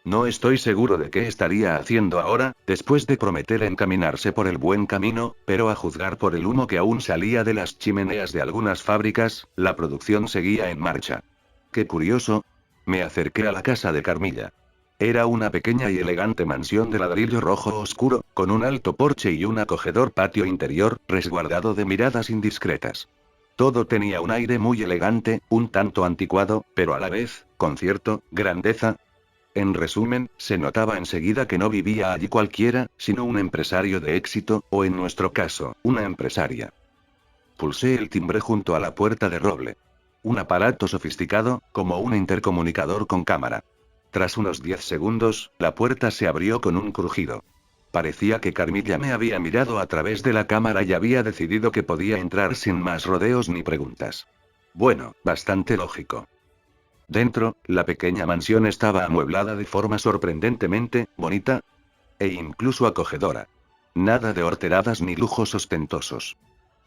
No estoy seguro de qué estaría haciendo ahora, después de prometer encaminarse por el buen camino, pero a juzgar por el humo que aún salía de las chimeneas de algunas fábricas, la producción seguía en marcha. Qué curioso. Me acerqué a la casa de Carmilla. Era una pequeña y elegante mansión de ladrillo rojo oscuro, con un alto porche y un acogedor patio interior, resguardado de miradas indiscretas. Todo tenía un aire muy elegante, un tanto anticuado, pero a la vez, con cierto, grandeza. En resumen, se notaba enseguida que no vivía allí cualquiera, sino un empresario de éxito, o en nuestro caso, una empresaria. Pulsé el timbre junto a la puerta de roble. Un aparato sofisticado, como un intercomunicador con cámara. Tras unos 10 segundos, la puerta se abrió con un crujido. Parecía que Carmilla me había mirado a través de la cámara y había decidido que podía entrar sin más rodeos ni preguntas. Bueno, bastante lógico. Dentro, la pequeña mansión estaba amueblada de forma sorprendentemente bonita e incluso acogedora. Nada de horteradas ni lujos ostentosos.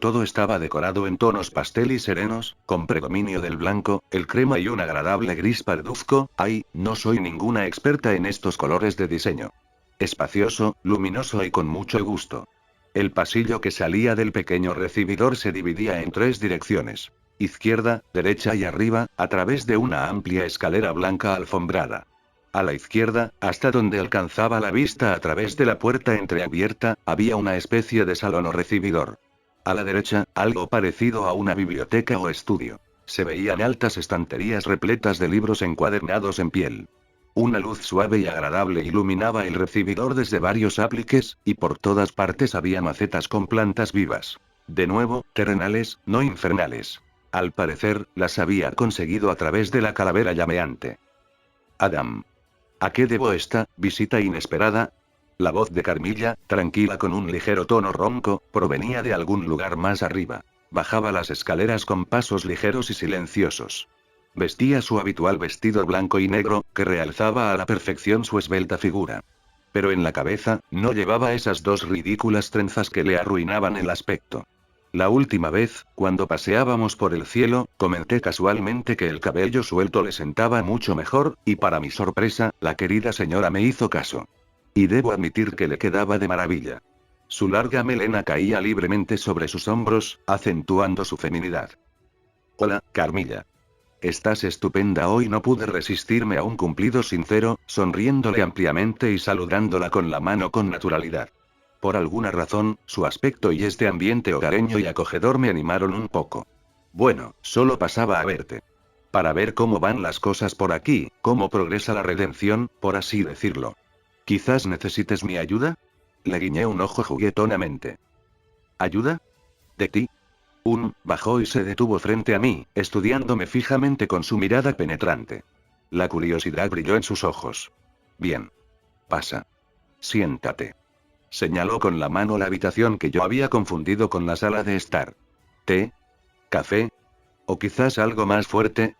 Todo estaba decorado en tonos pastel y serenos, con predominio del blanco, el crema y un agradable gris parduzco. Ay, no soy ninguna experta en estos colores de diseño. Espacioso, luminoso y con mucho gusto. El pasillo que salía del pequeño recibidor se dividía en 3 direcciones. Izquierda, derecha y arriba, a través de una amplia escalera blanca alfombrada. A la izquierda, hasta donde alcanzaba la vista a través de la puerta entreabierta, había una especie de salón o recibidor. A la derecha, algo parecido a una biblioteca o estudio. Se veían altas estanterías repletas de libros encuadernados en piel. Una luz suave y agradable iluminaba el recibidor desde varios apliques, y por todas partes había macetas con plantas vivas. De nuevo, terrenales, no infernales. Al parecer, las había conseguido a través de la calavera llameante. Adam. ¿A qué debo esta visita inesperada? La voz de Carmilla, tranquila con un ligero tono ronco, provenía de algún lugar más arriba. Bajaba las escaleras con pasos ligeros y silenciosos. Vestía su habitual vestido blanco y negro, que realzaba a la perfección su esbelta figura. Pero en la cabeza, no llevaba esas dos ridículas trenzas que le arruinaban el aspecto. La última vez, cuando paseábamos por el cielo, comenté casualmente que el cabello suelto le sentaba mucho mejor, y para mi sorpresa, la querida señora me hizo caso. Y debo admitir que le quedaba de maravilla. Su larga melena caía libremente sobre sus hombros, acentuando su feminidad. Hola, Carmilla. Estás estupenda hoy. No pude resistirme a un cumplido sincero, sonriéndole ampliamente y saludándola con la mano con naturalidad. Por alguna razón, su aspecto y este ambiente hogareño y acogedor me animaron un poco. Bueno, solo pasaba a verte. Para ver cómo van las cosas por aquí, cómo progresa la redención, por así decirlo. ¿Quizás necesites mi ayuda? Le guiñé un ojo juguetonamente. ¿Ayuda? ¿De ti? Bajó y se detuvo frente a mí, estudiándome fijamente con su mirada penetrante. La curiosidad brilló en sus ojos. Bien. Pasa. Siéntate. Señaló con la mano la habitación que yo había confundido con la sala de estar. ¿Té? ¿Café? ¿O quizás algo más fuerte?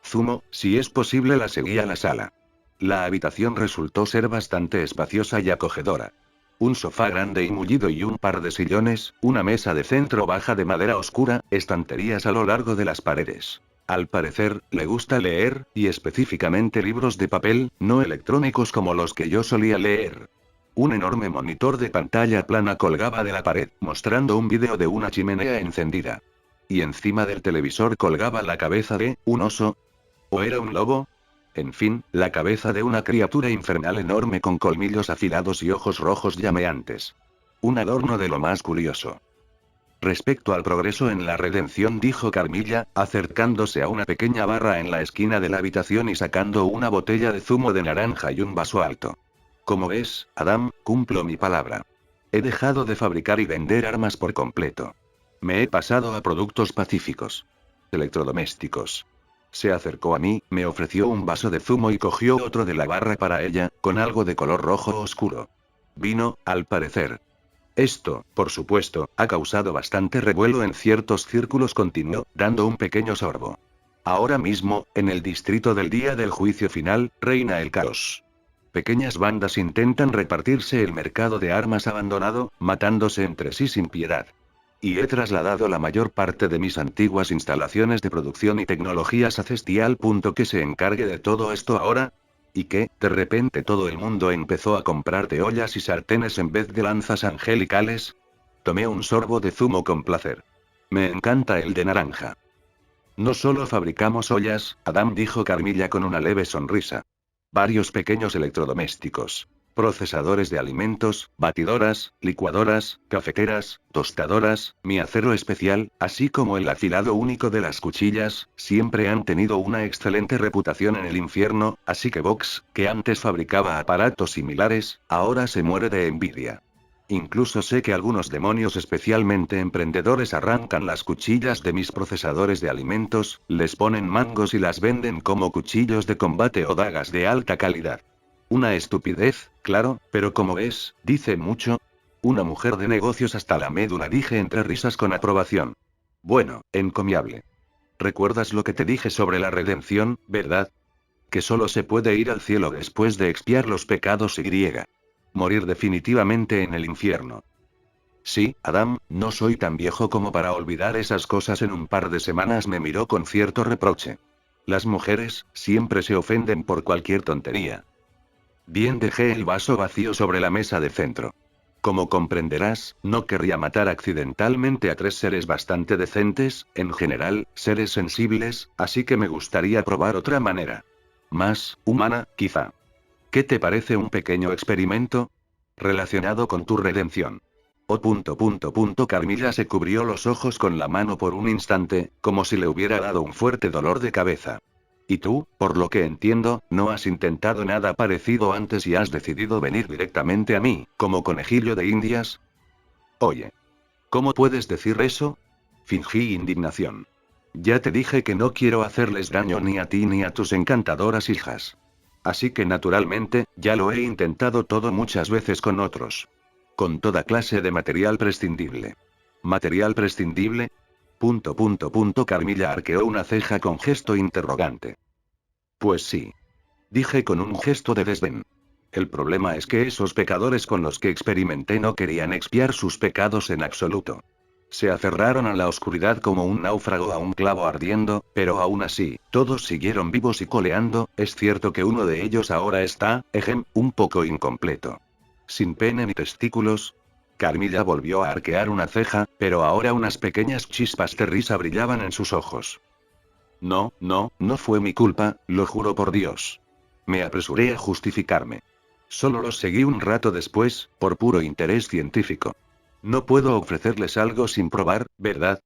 Zumo, si es posible. La seguí a la sala. La habitación resultó ser bastante espaciosa y acogedora. Un sofá grande y mullido y un par de sillones, una mesa de centro baja de madera oscura, estanterías a lo largo de las paredes. Al parecer, le gusta leer, y específicamente libros de papel, no electrónicos como los que yo solía leer. Un enorme monitor de pantalla plana colgaba de la pared, mostrando un vídeo de una chimenea encendida. Y encima del televisor colgaba la cabeza de un oso. ¿O era un lobo? En fin, la cabeza de una criatura infernal enorme con colmillos afilados y ojos rojos llameantes. Un adorno de lo más curioso. Respecto al progreso en la redención, dijo Carmilla, acercándose a una pequeña barra en la esquina de la habitación y sacando una botella de zumo de naranja y un vaso alto. Como ves, Adam, cumplo mi palabra. He dejado de fabricar y vender armas por completo. Me he pasado a productos pacíficos. Electrodomésticos. Se acercó a mí, me ofreció un vaso de zumo y cogió otro de la barra para ella, con algo de color rojo oscuro. Vino, al parecer. Esto, por supuesto, ha causado bastante revuelo en ciertos círculos, continuó, dando un pequeño sorbo. Ahora mismo, en el distrito del día del juicio final, reina el caos. Pequeñas bandas intentan repartirse el mercado de armas abandonado, matándose entre sí sin piedad. Y he trasladado la mayor parte de mis antiguas instalaciones de producción y tecnologías a Cestial. Que se encargue de todo esto ahora. ¿Y qué? De repente todo el mundo empezó a comprarte ollas y sartenes en vez de lanzas angelicales. Tomé un sorbo de zumo con placer. Me encanta el de naranja. No solo fabricamos ollas, Adam, dijo Carmilla con una leve sonrisa. Varios pequeños electrodomésticos. Procesadores de alimentos, batidoras, licuadoras, cafeteras, tostadoras, mi acero especial, así como el afilado único de las cuchillas, siempre han tenido una excelente reputación en el infierno, así que Vox, que antes fabricaba aparatos similares, ahora se muere de envidia. Incluso sé que algunos demonios especialmente emprendedores arrancan las cuchillas de mis procesadores de alimentos, les ponen mangos y las venden como cuchillos de combate o dagas de alta calidad. Una estupidez, claro, pero como ves, dice mucho. Una mujer de negocios hasta la médula, dije entre risas con aprobación. Bueno, encomiable. ¿Recuerdas lo que te dije sobre la redención, verdad? Que solo se puede ir al cielo después de expiar los pecados y morir definitivamente en el infierno. Sí, Adam, no soy tan viejo como para olvidar esas cosas en un par de semanas, me miró con cierto reproche. Las mujeres, siempre se ofenden por cualquier tontería. Bien, dejé el vaso vacío sobre la mesa de centro. Como comprenderás, no querría matar accidentalmente a 3 seres bastante decentes, en general, seres sensibles, así que me gustaría probar otra manera. Más humana, quizá. ¿Qué te parece un pequeño experimento? Relacionado con tu redención. Carmilla se cubrió los ojos con la mano por un instante, como si le hubiera dado un fuerte dolor de cabeza. Y tú, por lo que entiendo, no has intentado nada parecido antes y has decidido venir directamente a mí, como conejillo de indias. Oye. ¿Cómo puedes decir eso? Fingí indignación. Ya te dije que no quiero hacerles daño ni a ti ni a tus encantadoras hijas. Así que naturalmente, ya lo he intentado todo muchas veces con otros. Con toda clase de material prescindible. ¿Material prescindible? Carmilla arqueó una ceja con gesto interrogante. Pues sí. Dije con un gesto de desdén. El problema es que esos pecadores con los que experimenté no querían expiar sus pecados en absoluto. Se aferraron a la oscuridad como un náufrago a un clavo ardiendo, pero aún así, todos siguieron vivos y coleando. Es cierto que uno de ellos ahora está, un poco incompleto. Sin pene ni testículos. Carmilla volvió a arquear una ceja, pero ahora unas pequeñas chispas de risa brillaban en sus ojos. No fue mi culpa, lo juro por Dios. Me apresuré a justificarme. Solo los seguí un rato después, por puro interés científico. No puedo ofrecerles algo sin probar, ¿verdad?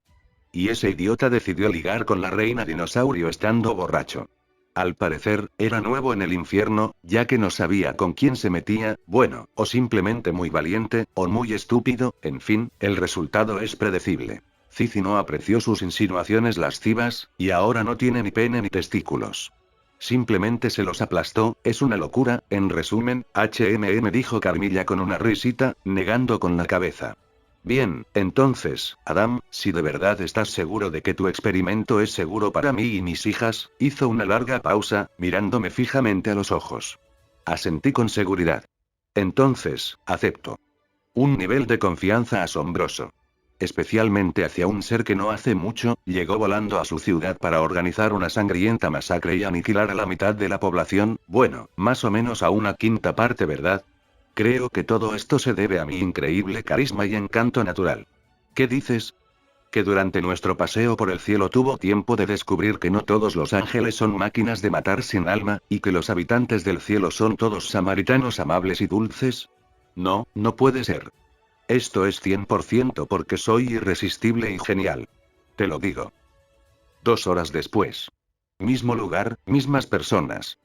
Y ese idiota decidió ligar con la reina dinosaurio estando borracho. Al parecer, era nuevo en el infierno, ya que no sabía con quién se metía, bueno, o simplemente muy valiente, o muy estúpido, en fin, el resultado es predecible. Cici no apreció sus insinuaciones lascivas, y ahora no tiene ni pene ni testículos. Simplemente se los aplastó, es una locura, en resumen, dijo Carmilla con una risita, negando con la cabeza. Bien, entonces, Adam, si de verdad estás seguro de que tu experimento es seguro para mí y mis hijas, hizo una larga pausa, mirándome fijamente a los ojos. Asentí con seguridad. Entonces, acepto. Un nivel de confianza asombroso. Especialmente hacia un ser que no hace mucho, llegó volando a su ciudad para organizar una sangrienta masacre y aniquilar a la mitad de la población, bueno, más o menos a una quinta parte, ¿verdad? Creo que todo esto se debe a mi increíble carisma y encanto natural. ¿Qué dices? Que durante nuestro paseo por el cielo tuvo tiempo de descubrir que no todos los ángeles son máquinas de matar sin alma, y que los habitantes del cielo son todos samaritanos amables y dulces. No puede ser. Esto es 100% porque soy irresistible y genial. Te lo digo. 2 horas después. Mismo lugar, mismas personas.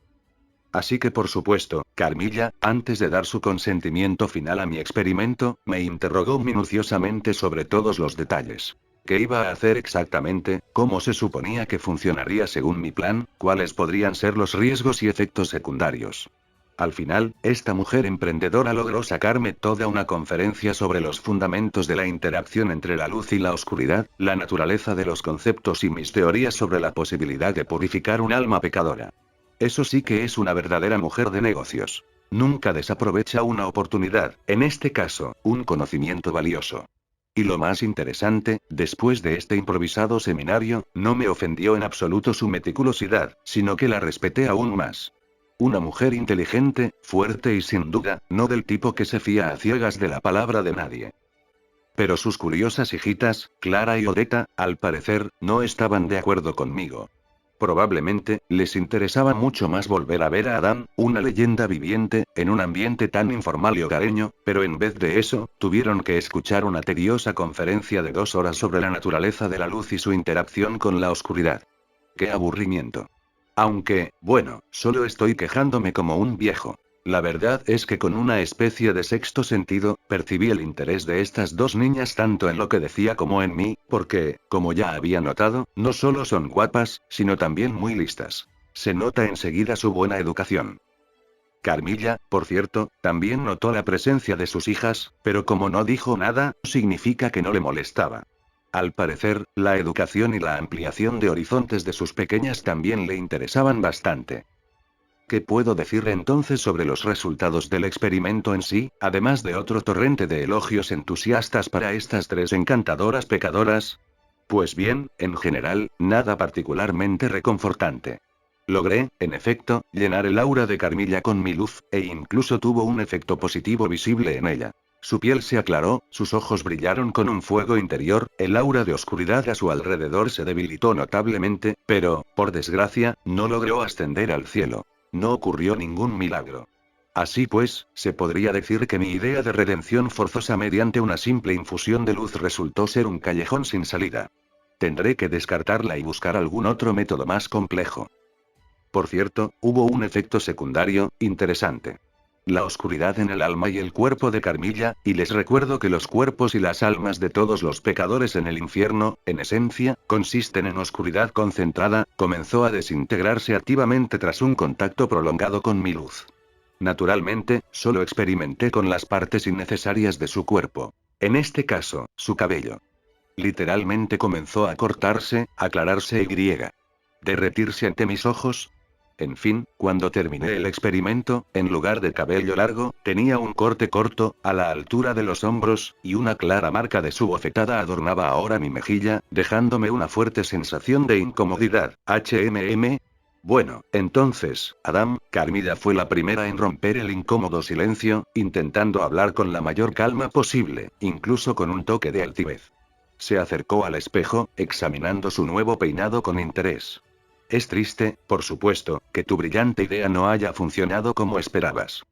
Así que por supuesto, Carmilla, antes de dar su consentimiento final a mi experimento, me interrogó minuciosamente sobre todos los detalles. ¿Qué iba a hacer exactamente? ¿Cómo se suponía que funcionaría según mi plan? ¿Cuáles podrían ser los riesgos y efectos secundarios? Al final, esta mujer emprendedora logró sacarme toda una conferencia sobre los fundamentos de la interacción entre la luz y la oscuridad, la naturaleza de los conceptos y mis teorías sobre la posibilidad de purificar un alma pecadora. Eso sí que es una verdadera mujer de negocios. Nunca desaprovecha una oportunidad, en este caso, un conocimiento valioso. Y lo más interesante, después de este improvisado seminario, no me ofendió en absoluto su meticulosidad, sino que la respeté aún más. Una mujer inteligente, fuerte y sin duda, no del tipo que se fía a ciegas de la palabra de nadie. Pero sus curiosas hijitas, Clara y Odetta, al parecer, no estaban de acuerdo conmigo. Probablemente, les interesaba mucho más volver a ver a Adán, una leyenda viviente, en un ambiente tan informal y hogareño, pero en vez de eso, tuvieron que escuchar una tediosa conferencia de 2 horas sobre la naturaleza de la luz y su interacción con la oscuridad. ¡Qué aburrimiento! Aunque, bueno, solo estoy quejándome como un viejo. La verdad es que con una especie de sexto sentido, percibí el interés de estas 2 niñas tanto en lo que decía como en mí, porque, como ya había notado, no solo son guapas, sino también muy listas. Se nota enseguida su buena educación. Carmilla, por cierto, también notó la presencia de sus hijas, pero como no dijo nada, significa que no le molestaba. Al parecer, la educación y la ampliación de horizontes de sus pequeñas también le interesaban bastante. ¿Qué puedo decir entonces sobre los resultados del experimento en sí, además de otro torrente de elogios entusiastas para estas 3 encantadoras pecadoras? Pues bien, en general, nada particularmente reconfortante. Logré, en efecto, llenar el aura de Carmilla con mi luz, e incluso tuvo un efecto positivo visible en ella. Su piel se aclaró, sus ojos brillaron con un fuego interior, el aura de oscuridad a su alrededor se debilitó notablemente, pero, por desgracia, no logró ascender al cielo. No ocurrió ningún milagro. Así pues, se podría decir que mi idea de redención forzosa mediante una simple infusión de luz resultó ser un callejón sin salida. Tendré que descartarla y buscar algún otro método más complejo. Por cierto, hubo un efecto secundario, interesante. La oscuridad en el alma y el cuerpo de Carmilla, y les recuerdo que los cuerpos y las almas de todos los pecadores en el infierno, en esencia, consisten en oscuridad concentrada, comenzó a desintegrarse activamente tras un contacto prolongado con mi luz. Naturalmente, solo experimenté con las partes innecesarias de su cuerpo. En este caso, su cabello. Literalmente comenzó a cortarse, aclararse y derretirse ante mis ojos. En fin, cuando terminé el experimento, en lugar de cabello largo, tenía un corte corto, a la altura de los hombros, y una clara marca de su bofetada adornaba ahora mi mejilla, dejándome una fuerte sensación de incomodidad. Bueno, entonces, Adam, Carmilla fue la primera en romper el incómodo silencio, intentando hablar con la mayor calma posible, incluso con un toque de altivez. Se acercó al espejo, examinando su nuevo peinado con interés. Es triste, por supuesto, que tu brillante idea no haya funcionado como esperabas.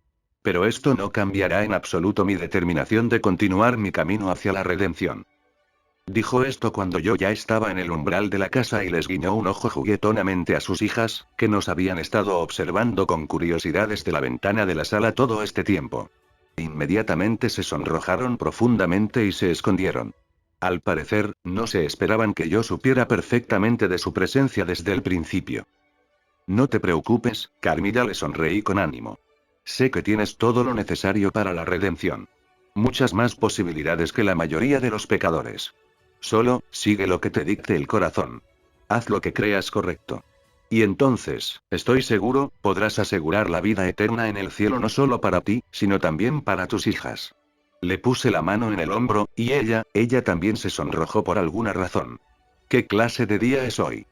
Pero esto no cambiará en absoluto mi determinación de continuar mi camino hacia la redención. Dijo esto cuando yo ya estaba en el umbral de la casa y les guiñó un ojo juguetonamente a sus hijas, que nos habían estado observando con curiosidad desde la ventana de la sala todo este tiempo. Inmediatamente se sonrojaron profundamente y se escondieron. Al parecer, no se esperaban que yo supiera perfectamente de su presencia desde el principio. No te preocupes, Carmilla, le sonreí con ánimo. Sé que tienes todo lo necesario para la redención. Muchas más posibilidades que la mayoría de los pecadores. Solo, sigue lo que te dicte el corazón. Haz lo que creas correcto. Y entonces, estoy seguro, podrás asegurar la vida eterna en el cielo no solo para ti, sino también para tus hijas. Le puse la mano en el hombro, y ella también se sonrojó por alguna razón. ¿Qué clase de día es hoy?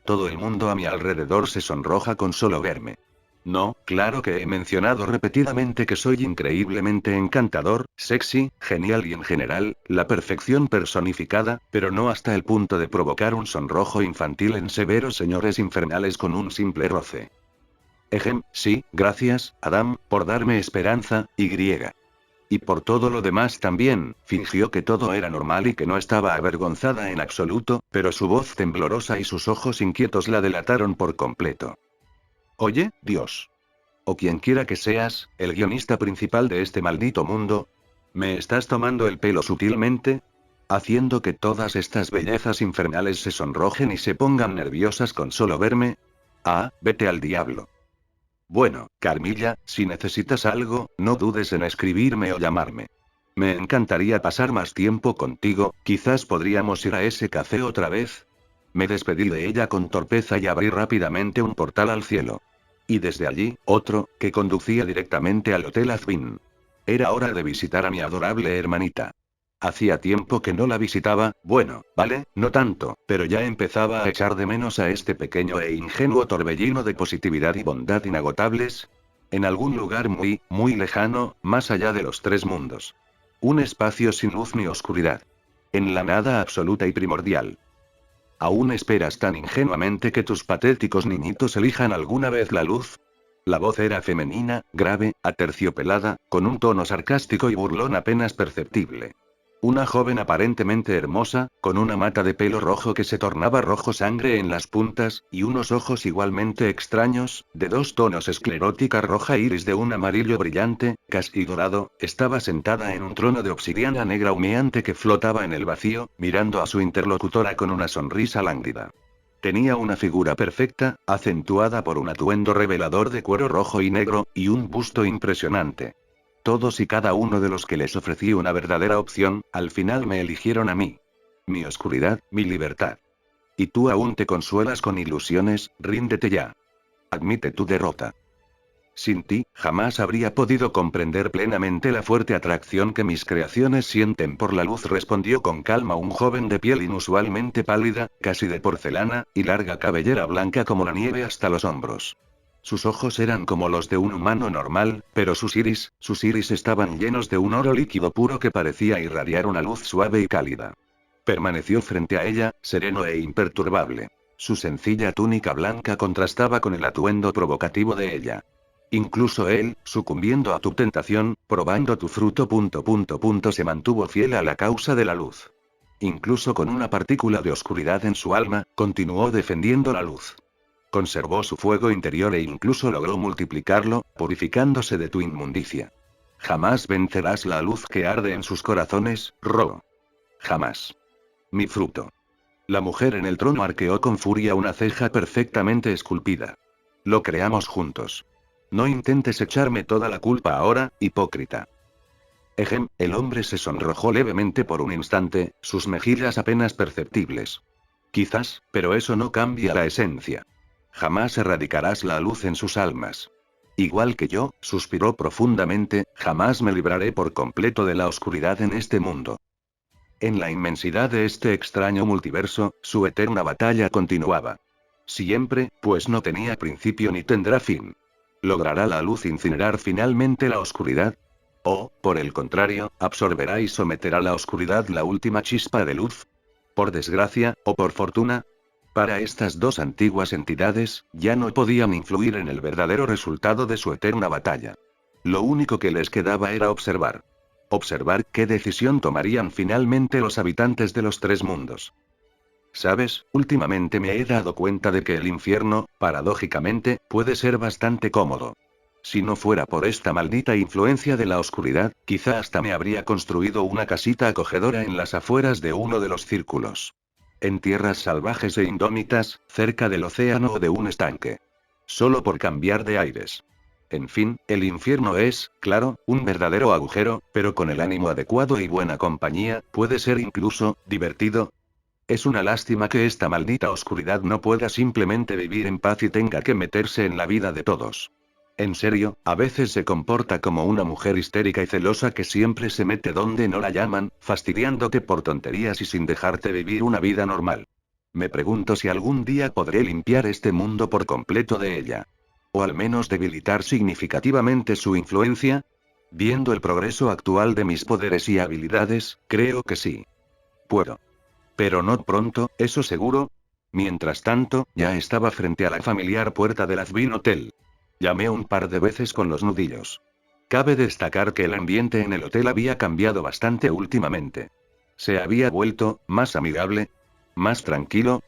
Todo el mundo a mi alrededor se sonroja con solo verme. No, claro que he mencionado repetidamente que soy increíblemente encantador, sexy, genial y en general, la perfección personificada, pero no hasta el punto de provocar un sonrojo infantil en severos señores infernales con un simple roce. Sí, gracias, Adam, por darme esperanza, Y por todo lo demás también, fingió que todo era normal y que no estaba avergonzada en absoluto, pero su voz temblorosa y sus ojos inquietos la delataron por completo. Oye, Dios. O quien quiera que seas, el guionista principal de este maldito mundo. ¿Me estás tomando el pelo sutilmente? ¿Haciendo que todas estas bellezas infernales se sonrojen y se pongan nerviosas con solo verme? Ah, vete al diablo. Bueno, Carmilla, si necesitas algo, no dudes en escribirme o llamarme. Me encantaría pasar más tiempo contigo, quizás podríamos ir a ese café otra vez. Me despedí de ella con torpeza y abrí rápidamente un portal al cielo. Y desde allí, otro, que conducía directamente al Hotel Azvin. Era hora de visitar a mi adorable hermanita. Hacía tiempo que no la visitaba, bueno, vale, no tanto, pero ya empezaba a echar de menos a este pequeño e ingenuo torbellino de positividad y bondad inagotables. En algún lugar muy, muy lejano, más allá de los tres mundos. Un espacio sin luz ni oscuridad. En la nada absoluta y primordial. ¿Aún esperas tan ingenuamente que tus patéticos niñitos elijan alguna vez la luz? La voz era femenina, grave, aterciopelada, con un tono sarcástico y burlón apenas perceptible. Una joven aparentemente hermosa, con una mata de pelo rojo que se tornaba rojo sangre en las puntas, y unos ojos igualmente extraños, de dos tonos esclerótica roja iris de un amarillo brillante, casi dorado, estaba sentada en un trono de obsidiana negra humeante que flotaba en el vacío, mirando a su interlocutora con una sonrisa lánguida. Tenía una figura perfecta, acentuada por un atuendo revelador de cuero rojo y negro, y un busto impresionante. Todos y cada uno de los que les ofrecí una verdadera opción, al final me eligieron a mí. Mi oscuridad, mi libertad. Y tú aún te consuelas con ilusiones, ríndete ya. Admite tu derrota. Sin ti, jamás habría podido comprender plenamente la fuerte atracción que mis creaciones sienten por la luz, respondió con calma un joven de piel inusualmente pálida, casi de porcelana, y larga cabellera blanca como la nieve hasta los hombros. Sus ojos eran como los de un humano normal, pero sus iris estaban llenos de un oro líquido puro que parecía irradiar una luz suave y cálida. Permaneció frente a ella, sereno e imperturbable. Su sencilla túnica blanca contrastaba con el atuendo provocativo de ella. Incluso él, sucumbiendo a tu tentación, probando tu fruto... se mantuvo fiel a la causa de la luz. Incluso con una partícula de oscuridad en su alma, continuó defendiendo la luz. Conservó su fuego interior e incluso logró multiplicarlo, purificándose de tu inmundicia. Jamás vencerás la luz que arde en sus corazones, Ro. Jamás. Mi fruto. La mujer en el trono arqueó con furia una ceja perfectamente esculpida. Lo creamos juntos. No intentes echarme toda la culpa ahora, hipócrita. El hombre se sonrojó levemente por un instante, sus mejillas apenas perceptibles. Quizás, pero eso no cambia la esencia. Jamás erradicarás la luz en sus almas. Igual que yo, suspiró profundamente, jamás me libraré por completo de la oscuridad en este mundo. En la inmensidad de este extraño multiverso, su eterna batalla continuaba. Siempre, pues no tenía principio ni tendrá fin. ¿Logrará la luz incinerar finalmente la oscuridad? ¿O, por el contrario, absorberá y someterá la oscuridad la última chispa de luz? ¿Por desgracia, o por fortuna? Para estas dos antiguas entidades, ya no podían influir en el verdadero resultado de su eterna batalla. Lo único que les quedaba era observar. Observar qué decisión tomarían finalmente los habitantes de los tres mundos. ¿Sabes? Últimamente me he dado cuenta de que el infierno, paradójicamente, puede ser bastante cómodo. Si no fuera por esta maldita influencia de la oscuridad, quizá hasta me habría construido una casita acogedora en las afueras de uno de los círculos. En tierras salvajes e indómitas, cerca del océano o de un estanque. Solo por cambiar de aires. En fin, el infierno es, claro, un verdadero agujero, pero con el ánimo adecuado y buena compañía, puede ser incluso, divertido. Es una lástima que esta maldita oscuridad no pueda simplemente vivir en paz y tenga que meterse en la vida de todos. En serio, a veces se comporta como una mujer histérica y celosa que siempre se mete donde no la llaman, fastidiándote por tonterías y sin dejarte vivir una vida normal. Me pregunto si algún día podré limpiar este mundo por completo de ella. O al menos debilitar significativamente su influencia. Viendo el progreso actual de mis poderes y habilidades, creo que sí. Puedo. Pero no pronto, eso seguro. Mientras tanto, ya estaba frente a la familiar puerta del Azbin Hotel. Llamé un par de veces con los nudillos. Cabe destacar que el ambiente en el hotel había cambiado bastante últimamente. Se había vuelto más amigable, más tranquilo.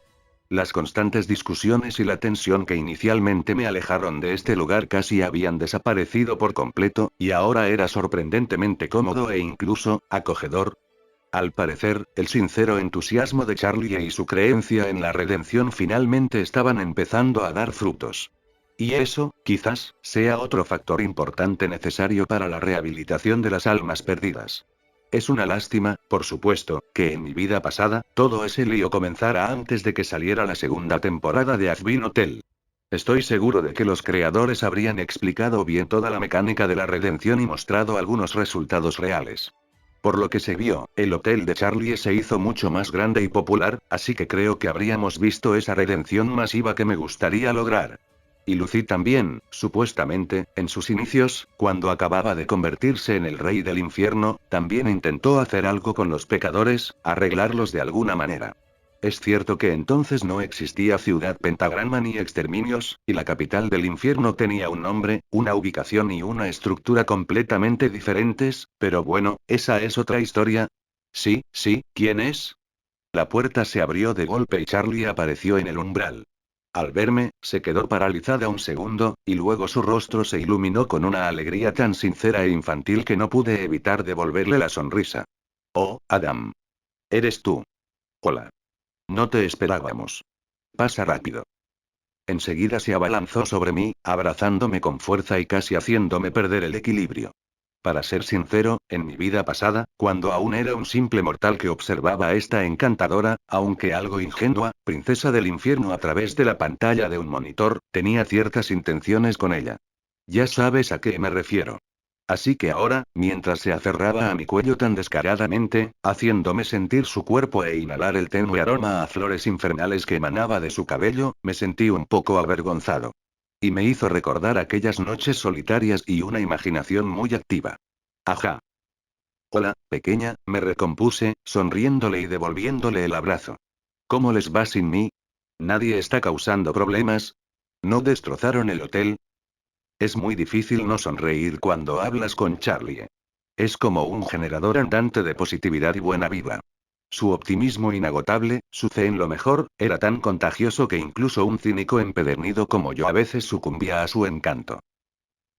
Las constantes discusiones y la tensión que inicialmente me alejaron de este lugar casi habían desaparecido por completo, y ahora era sorprendentemente cómodo e incluso acogedor. Al parecer, el sincero entusiasmo de Charlie y su creencia en la redención finalmente estaban empezando a dar frutos. Y eso, quizás, sea otro factor importante necesario para la rehabilitación de las almas perdidas. Es una lástima, por supuesto, que en mi vida pasada, todo ese lío comenzara antes de que saliera la segunda temporada de Azbin Hotel. Estoy seguro de que los creadores habrían explicado bien toda la mecánica de la redención y mostrado algunos resultados reales. Por lo que se vio, el hotel de Charlie se hizo mucho más grande y popular, así que creo que habríamos visto esa redención masiva que me gustaría lograr. Y Lucy también, supuestamente, en sus inicios, cuando acababa de convertirse en el rey del infierno, también intentó hacer algo con los pecadores, arreglarlos de alguna manera. Es cierto que entonces no existía ciudad pentagrama ni exterminios, y la capital del infierno tenía un nombre, una ubicación y una estructura completamente diferentes, pero bueno, esa es otra historia. Sí, ¿quién es? La puerta se abrió de golpe y Charlie apareció en el umbral. Al verme, se quedó paralizada un segundo, y luego su rostro se iluminó con una alegría tan sincera e infantil que no pude evitar devolverle la sonrisa. Oh, Adam. Eres tú. Hola. No te esperábamos. Pasa rápido. Enseguida se abalanzó sobre mí, abrazándome con fuerza y casi haciéndome perder el equilibrio. Para ser sincero, en mi vida pasada, cuando aún era un simple mortal que observaba a esta encantadora, aunque algo ingenua, princesa del infierno a través de la pantalla de un monitor, tenía ciertas intenciones con ella. Ya sabes a qué me refiero. Así que ahora, mientras se aferraba a mi cuello tan descaradamente, haciéndome sentir su cuerpo e inhalar el tenue aroma a flores infernales que emanaba de su cabello, me sentí un poco avergonzado. Y me hizo recordar aquellas noches solitarias y una imaginación muy activa. Ajá. Hola, pequeña, me recompuse, sonriéndole y devolviéndole el abrazo. ¿Cómo les va sin mí? ¿Nadie está causando problemas? ¿No destrozaron el hotel? Es muy difícil no sonreír cuando hablas con Charlie. Es como un generador andante de positividad y buena vibra. Su optimismo inagotable, su fe en lo mejor, era tan contagioso que incluso un cínico empedernido como yo a veces sucumbía a su encanto.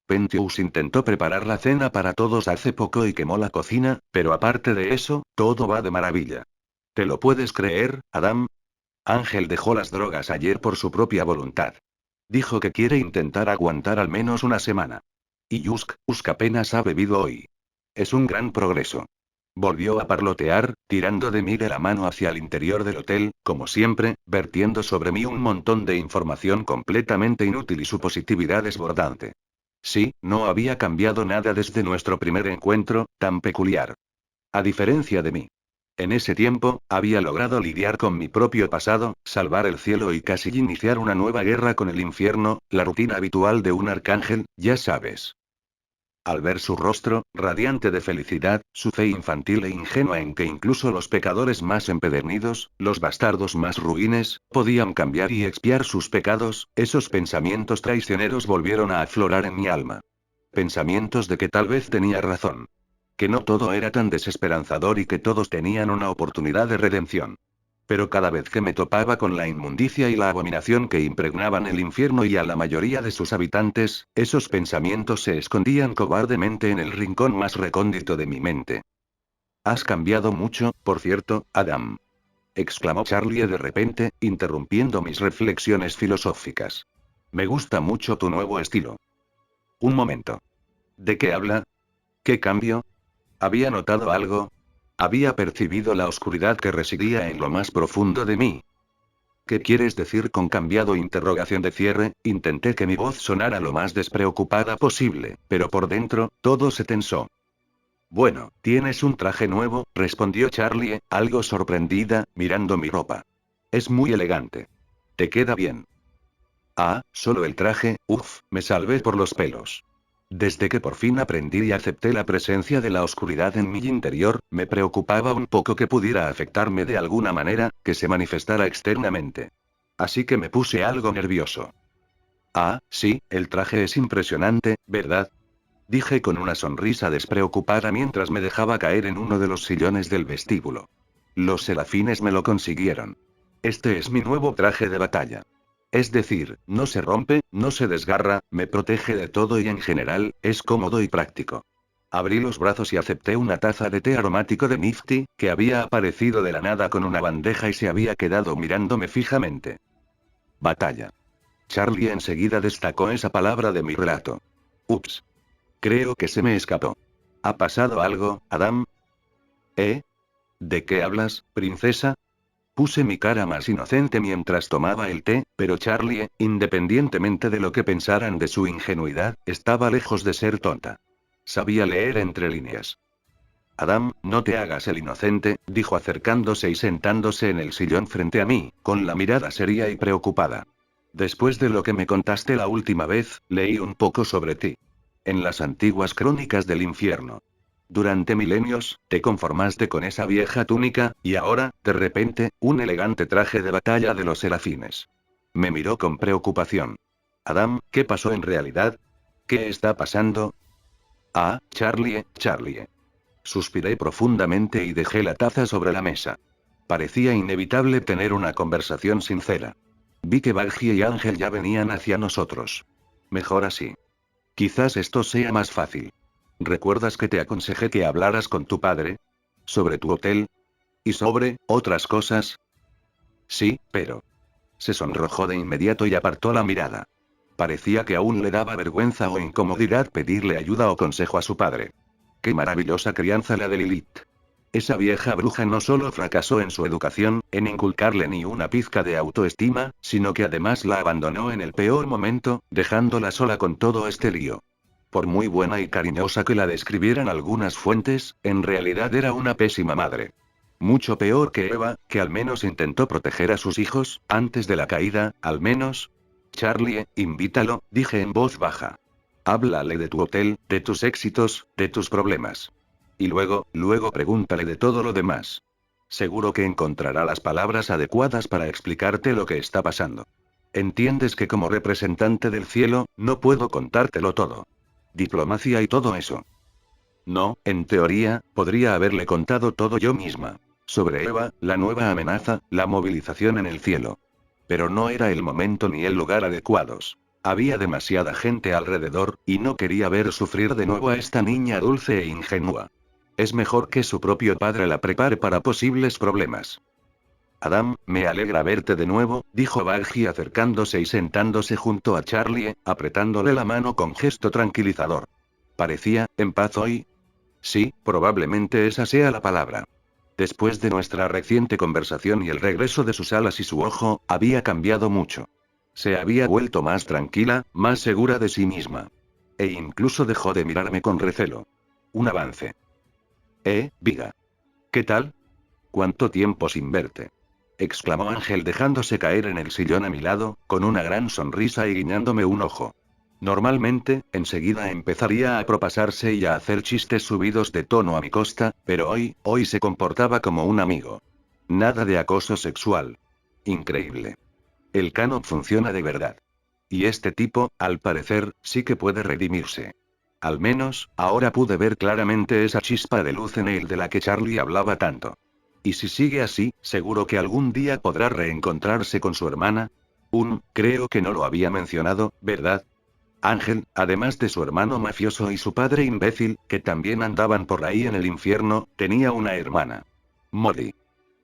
Pentious intentó preparar la cena para todos hace poco y quemó la cocina, pero aparte de eso, todo va de maravilla. ¿Te lo puedes creer, Adam? Ángel dejó las drogas ayer por su propia voluntad. Dijo que quiere intentar aguantar al menos una semana. Y Yusk apenas ha bebido hoy. Es un gran progreso. Volvió a parlotear, tirando de mí de la mano hacia el interior del hotel, como siempre, vertiendo sobre mí un montón de información completamente inútil y su positividad desbordante. Sí, no había cambiado nada desde nuestro primer encuentro, tan peculiar. A diferencia de mí. En ese tiempo, había logrado lidiar con mi propio pasado, salvar el cielo y casi iniciar una nueva guerra con el infierno, la rutina habitual de un arcángel, ya sabes. Al ver su rostro, radiante de felicidad, su fe infantil e ingenua en que incluso los pecadores más empedernidos, los bastardos más ruines, podían cambiar y expiar sus pecados, esos pensamientos traicioneros volvieron a aflorar en mi alma. Pensamientos de que tal vez tenía razón. Que no todo era tan desesperanzador y que todos tenían una oportunidad de redención. Pero cada vez que me topaba con la inmundicia y la abominación que impregnaban el infierno y a la mayoría de sus habitantes, esos pensamientos se escondían cobardemente en el rincón más recóndito de mi mente. Has cambiado mucho, por cierto, Adam. Exclamó Charlie de repente, interrumpiendo mis reflexiones filosóficas. Me gusta mucho tu nuevo estilo. Un momento. ¿De qué habla? ¿Qué cambio? ¿Había notado algo? Había percibido la oscuridad que residía en lo más profundo de mí. ¿Qué quieres decir con cambiado? Interrogación de cierre. Intenté que mi voz sonara lo más despreocupada posible, pero por dentro, todo se tensó. Bueno, tienes un traje nuevo, respondió Charlie, algo sorprendida, mirando mi ropa. Es muy elegante. Te queda bien. Ah, solo el traje, me salvé por los pelos. Desde que por fin aprendí y acepté la presencia de la oscuridad en mi interior, me preocupaba un poco que pudiera afectarme de alguna manera, que se manifestara externamente. Así que me puse algo nervioso. Ah, sí, el traje es impresionante, ¿verdad? Dije con una sonrisa despreocupada mientras me dejaba caer en uno de los sillones del vestíbulo. Los serafines me lo consiguieron. Este es mi nuevo traje de batalla. Es decir, no se rompe, no se desgarra, me protege de todo y en general, es cómodo y práctico. Abrí los brazos y acepté una taza de té aromático de Nifty, que había aparecido de la nada con una bandeja y se había quedado mirándome fijamente. Batalla. Charlie enseguida destacó esa palabra de mi relato. Ups. Creo que se me escapó. ¿Ha pasado algo, Adam? ¿Eh? ¿De qué hablas, princesa? Puse mi cara más inocente mientras tomaba el té, pero Charlie, independientemente de lo que pensaran de su ingenuidad, estaba lejos de ser tonta. Sabía leer entre líneas. Adam, no te hagas el inocente, dijo acercándose y sentándose en el sillón frente a mí, con la mirada seria y preocupada. Después de lo que me contaste la última vez, leí un poco sobre ti. En las antiguas crónicas del infierno. Durante milenios, te conformaste con esa vieja túnica, y ahora, de repente, un elegante traje de batalla de los serafines. Me miró con preocupación. Adam, ¿qué pasó en realidad? ¿Qué está pasando? Ah, Charlie. Suspiré profundamente y dejé la taza sobre la mesa. Parecía inevitable tener una conversación sincera. Vi que Baggy y Ángel ya venían hacia nosotros. Mejor así. Quizás esto sea más fácil. ¿Recuerdas que te aconsejé que hablaras con tu padre? ¿Sobre tu hotel? ¿Y sobre otras cosas? Sí, pero... Se sonrojó de inmediato y apartó la mirada. Parecía que aún le daba vergüenza o incomodidad pedirle ayuda o consejo a su padre. ¡Qué maravillosa crianza la de Lilith! Esa vieja bruja no solo fracasó en su educación, en inculcarle ni una pizca de autoestima, sino que además la abandonó en el peor momento, dejándola sola con todo este lío. Por muy buena y cariñosa que la describieran algunas fuentes, en realidad era una pésima madre. Mucho peor que Eva, que al menos intentó proteger a sus hijos, antes de la caída, al menos. Charlie, invítalo, dije en voz baja. Háblale de tu hotel, de tus éxitos, de tus problemas. Y luego pregúntale de todo lo demás. Seguro que encontrará las palabras adecuadas para explicarte lo que está pasando. Entiendes que como representante del cielo, no puedo contártelo todo. Diplomacia y todo eso. No, en teoría, podría haberle contado todo yo misma. Sobre Eva, la nueva amenaza, la movilización en el cielo. Pero no era el momento ni el lugar adecuados. Había demasiada gente alrededor, y no quería ver sufrir de nuevo a esta niña dulce e ingenua. Es mejor que su propio padre la prepare para posibles problemas. Adam, me alegra verte de nuevo, dijo Baggy acercándose y sentándose junto a Charlie, apretándole la mano con gesto tranquilizador. Parecía, en paz hoy. Sí, probablemente esa sea la palabra. Después de nuestra reciente conversación y el regreso de sus alas y su ojo, había cambiado mucho. Se había vuelto más tranquila, más segura de sí misma. E incluso dejó de mirarme con recelo. Un avance. Viga. ¿Qué tal? ¿Cuánto tiempo sin verte? Exclamó Ángel dejándose caer en el sillón a mi lado, con una gran sonrisa y guiñándome un ojo. Normalmente, enseguida empezaría a propasarse y a hacer chistes subidos de tono a mi costa, pero hoy se comportaba como un amigo. Nada de acoso sexual. Increíble. El canon funciona de verdad. Y este tipo, al parecer, sí que puede redimirse. Al menos, ahora pude ver claramente esa chispa de luz en él de la que Charlie hablaba tanto. Y si sigue así, seguro que algún día podrá reencontrarse con su hermana. Creo que no lo había mencionado, ¿verdad? Ángel, además de su hermano mafioso y su padre imbécil, que también andaban por ahí en el infierno, tenía una hermana. Molly.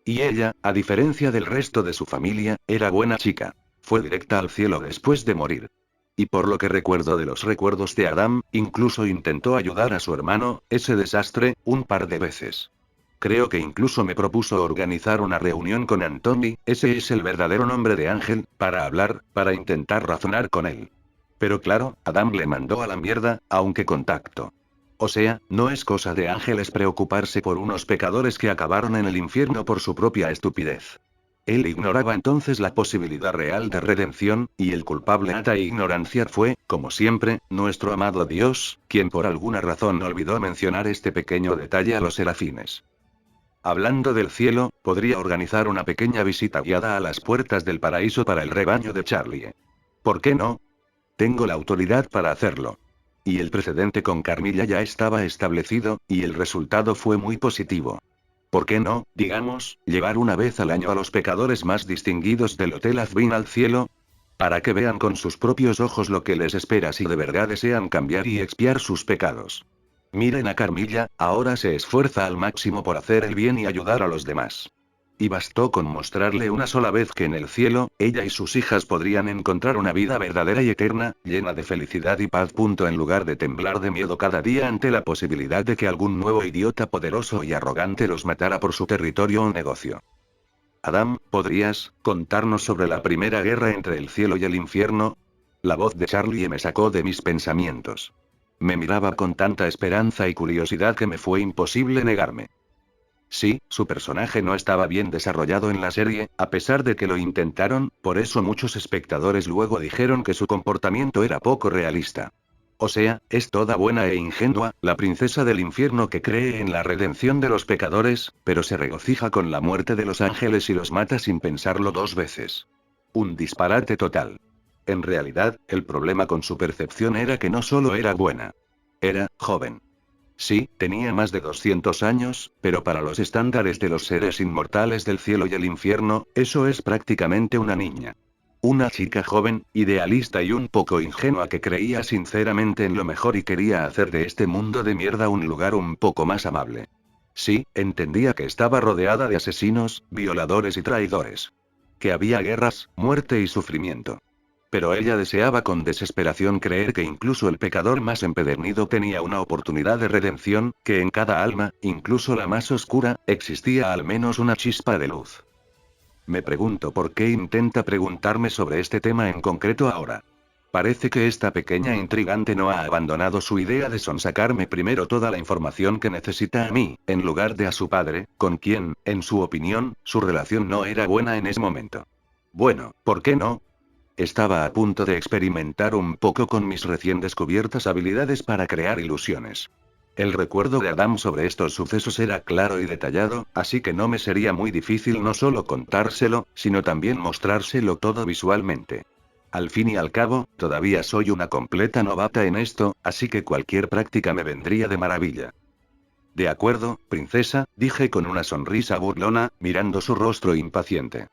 Y ella, a diferencia del resto de su familia, era buena chica. Fue directa al cielo después de morir. Y por lo que recuerdo de los recuerdos de Adam, incluso intentó ayudar a su hermano, ese desastre, un par de veces. Creo que incluso me propuso organizar una reunión con Anthony, ese es el verdadero nombre de Ángel, para hablar, para intentar razonar con él. Pero claro, Adam le mandó a la mierda, aunque con tacto. O sea, no es cosa de ángeles preocuparse por unos pecadores que acabaron en el infierno por su propia estupidez. Él ignoraba entonces la posibilidad real de redención, y el culpable a tal ignorancia fue, como siempre, nuestro amado Dios, quien por alguna razón olvidó mencionar este pequeño detalle a los serafines. Hablando del cielo, podría organizar una pequeña visita guiada a las puertas del paraíso para el rebaño de Charlie. ¿Por qué no? Tengo la autoridad para hacerlo. Y el precedente con Carmilla ya estaba establecido, y el resultado fue muy positivo. ¿Por qué no, digamos, llevar una vez al año a los pecadores más distinguidos del Hotel Azbin al cielo? Para que vean con sus propios ojos lo que les espera si de verdad desean cambiar y expiar sus pecados. Miren a Carmilla, ahora se esfuerza al máximo por hacer el bien y ayudar a los demás. Y bastó con mostrarle una sola vez que en el cielo, ella y sus hijas podrían encontrar una vida verdadera y eterna, llena de felicidad y paz. En lugar de temblar de miedo cada día ante la posibilidad de que algún nuevo idiota poderoso y arrogante los matara por su territorio o negocio. Adam, ¿podrías contarnos sobre la primera guerra entre el cielo y el infierno? La voz de Charlie me sacó de mis pensamientos. Me miraba con tanta esperanza y curiosidad que me fue imposible negarme. Sí, su personaje no estaba bien desarrollado en la serie, a pesar de que lo intentaron, por eso muchos espectadores luego dijeron que su comportamiento era poco realista. O sea, es toda buena e ingenua, la princesa del infierno que cree en la redención de los pecadores, pero se regocija con la muerte de los ángeles y los mata sin pensarlo dos veces. Un disparate total. En realidad, el problema con su percepción era que no solo era buena. Era joven. Sí, tenía más de 200 años, pero para los estándares de los seres inmortales del cielo y el infierno, eso es prácticamente una niña. Una chica joven, idealista y un poco ingenua que creía sinceramente en lo mejor y quería hacer de este mundo de mierda un lugar un poco más amable. Sí, entendía que estaba rodeada de asesinos, violadores y traidores. Que había guerras, muerte y sufrimiento. Pero ella deseaba con desesperación creer que incluso el pecador más empedernido tenía una oportunidad de redención, que en cada alma, incluso la más oscura, existía al menos una chispa de luz. Me pregunto por qué intenta preguntarme sobre este tema en concreto ahora. Parece que esta pequeña intrigante no ha abandonado su idea de sonsacarme primero toda la información que necesita a mí, en lugar de a su padre, con quien, en su opinión, su relación no era buena en ese momento. Bueno, ¿por qué no? Estaba a punto de experimentar un poco con mis recién descubiertas habilidades para crear ilusiones. El recuerdo de Adam sobre estos sucesos era claro y detallado, así que no me sería muy difícil no solo contárselo, sino también mostrárselo todo visualmente. Al fin y al cabo, todavía soy una completa novata en esto, así que cualquier práctica me vendría de maravilla. De acuerdo, princesa, dije con una sonrisa burlona, mirando su rostro impaciente.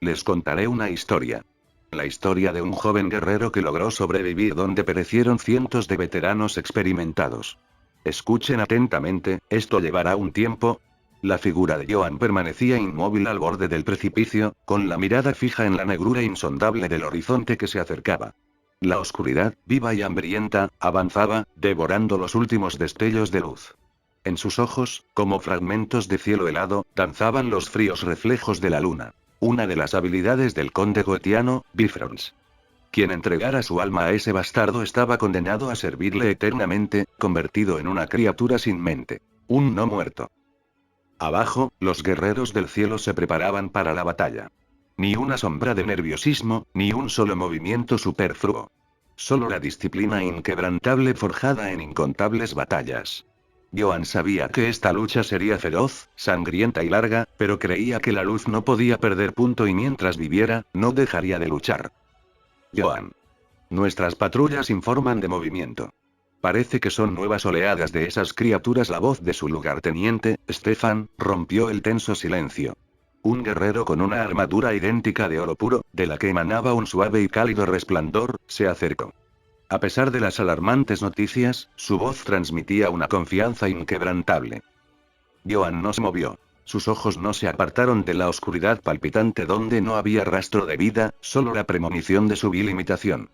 Les contaré una historia. La historia de un joven guerrero que logró sobrevivir donde perecieron cientos de veteranos experimentados. Escuchen atentamente, esto llevará un tiempo. La figura de Joan permanecía inmóvil al borde del precipicio, con la mirada fija en la negrura insondable del horizonte que se acercaba. La oscuridad, viva y hambrienta, avanzaba, devorando los últimos destellos de luz. En sus ojos, como fragmentos de cielo helado, danzaban los fríos reflejos de la luna. Una de las habilidades del conde goetiano, Bifrons. Quien entregara su alma a ese bastardo estaba condenado a servirle eternamente, convertido en una criatura sin mente. Un no muerto. Abajo, los guerreros del cielo se preparaban para la batalla. Ni una sombra de nerviosismo, ni un solo movimiento superfluo. Solo la disciplina inquebrantable forjada en incontables batallas. Johan sabía que esta lucha sería feroz, sangrienta y larga, pero creía que la luz no podía perder punto y mientras viviera, no dejaría de luchar. Johan. Nuestras patrullas informan de movimiento. Parece que son nuevas oleadas de esas criaturas. La voz de su lugarteniente, Stefan, rompió el tenso silencio. Un guerrero con una armadura idéntica de oro puro, de la que emanaba un suave y cálido resplandor, se acercó. A pesar de las alarmantes noticias, su voz transmitía una confianza inquebrantable. Johan no se movió. Sus ojos no se apartaron de la oscuridad palpitante donde no había rastro de vida, solo la premonición de su vil imitación.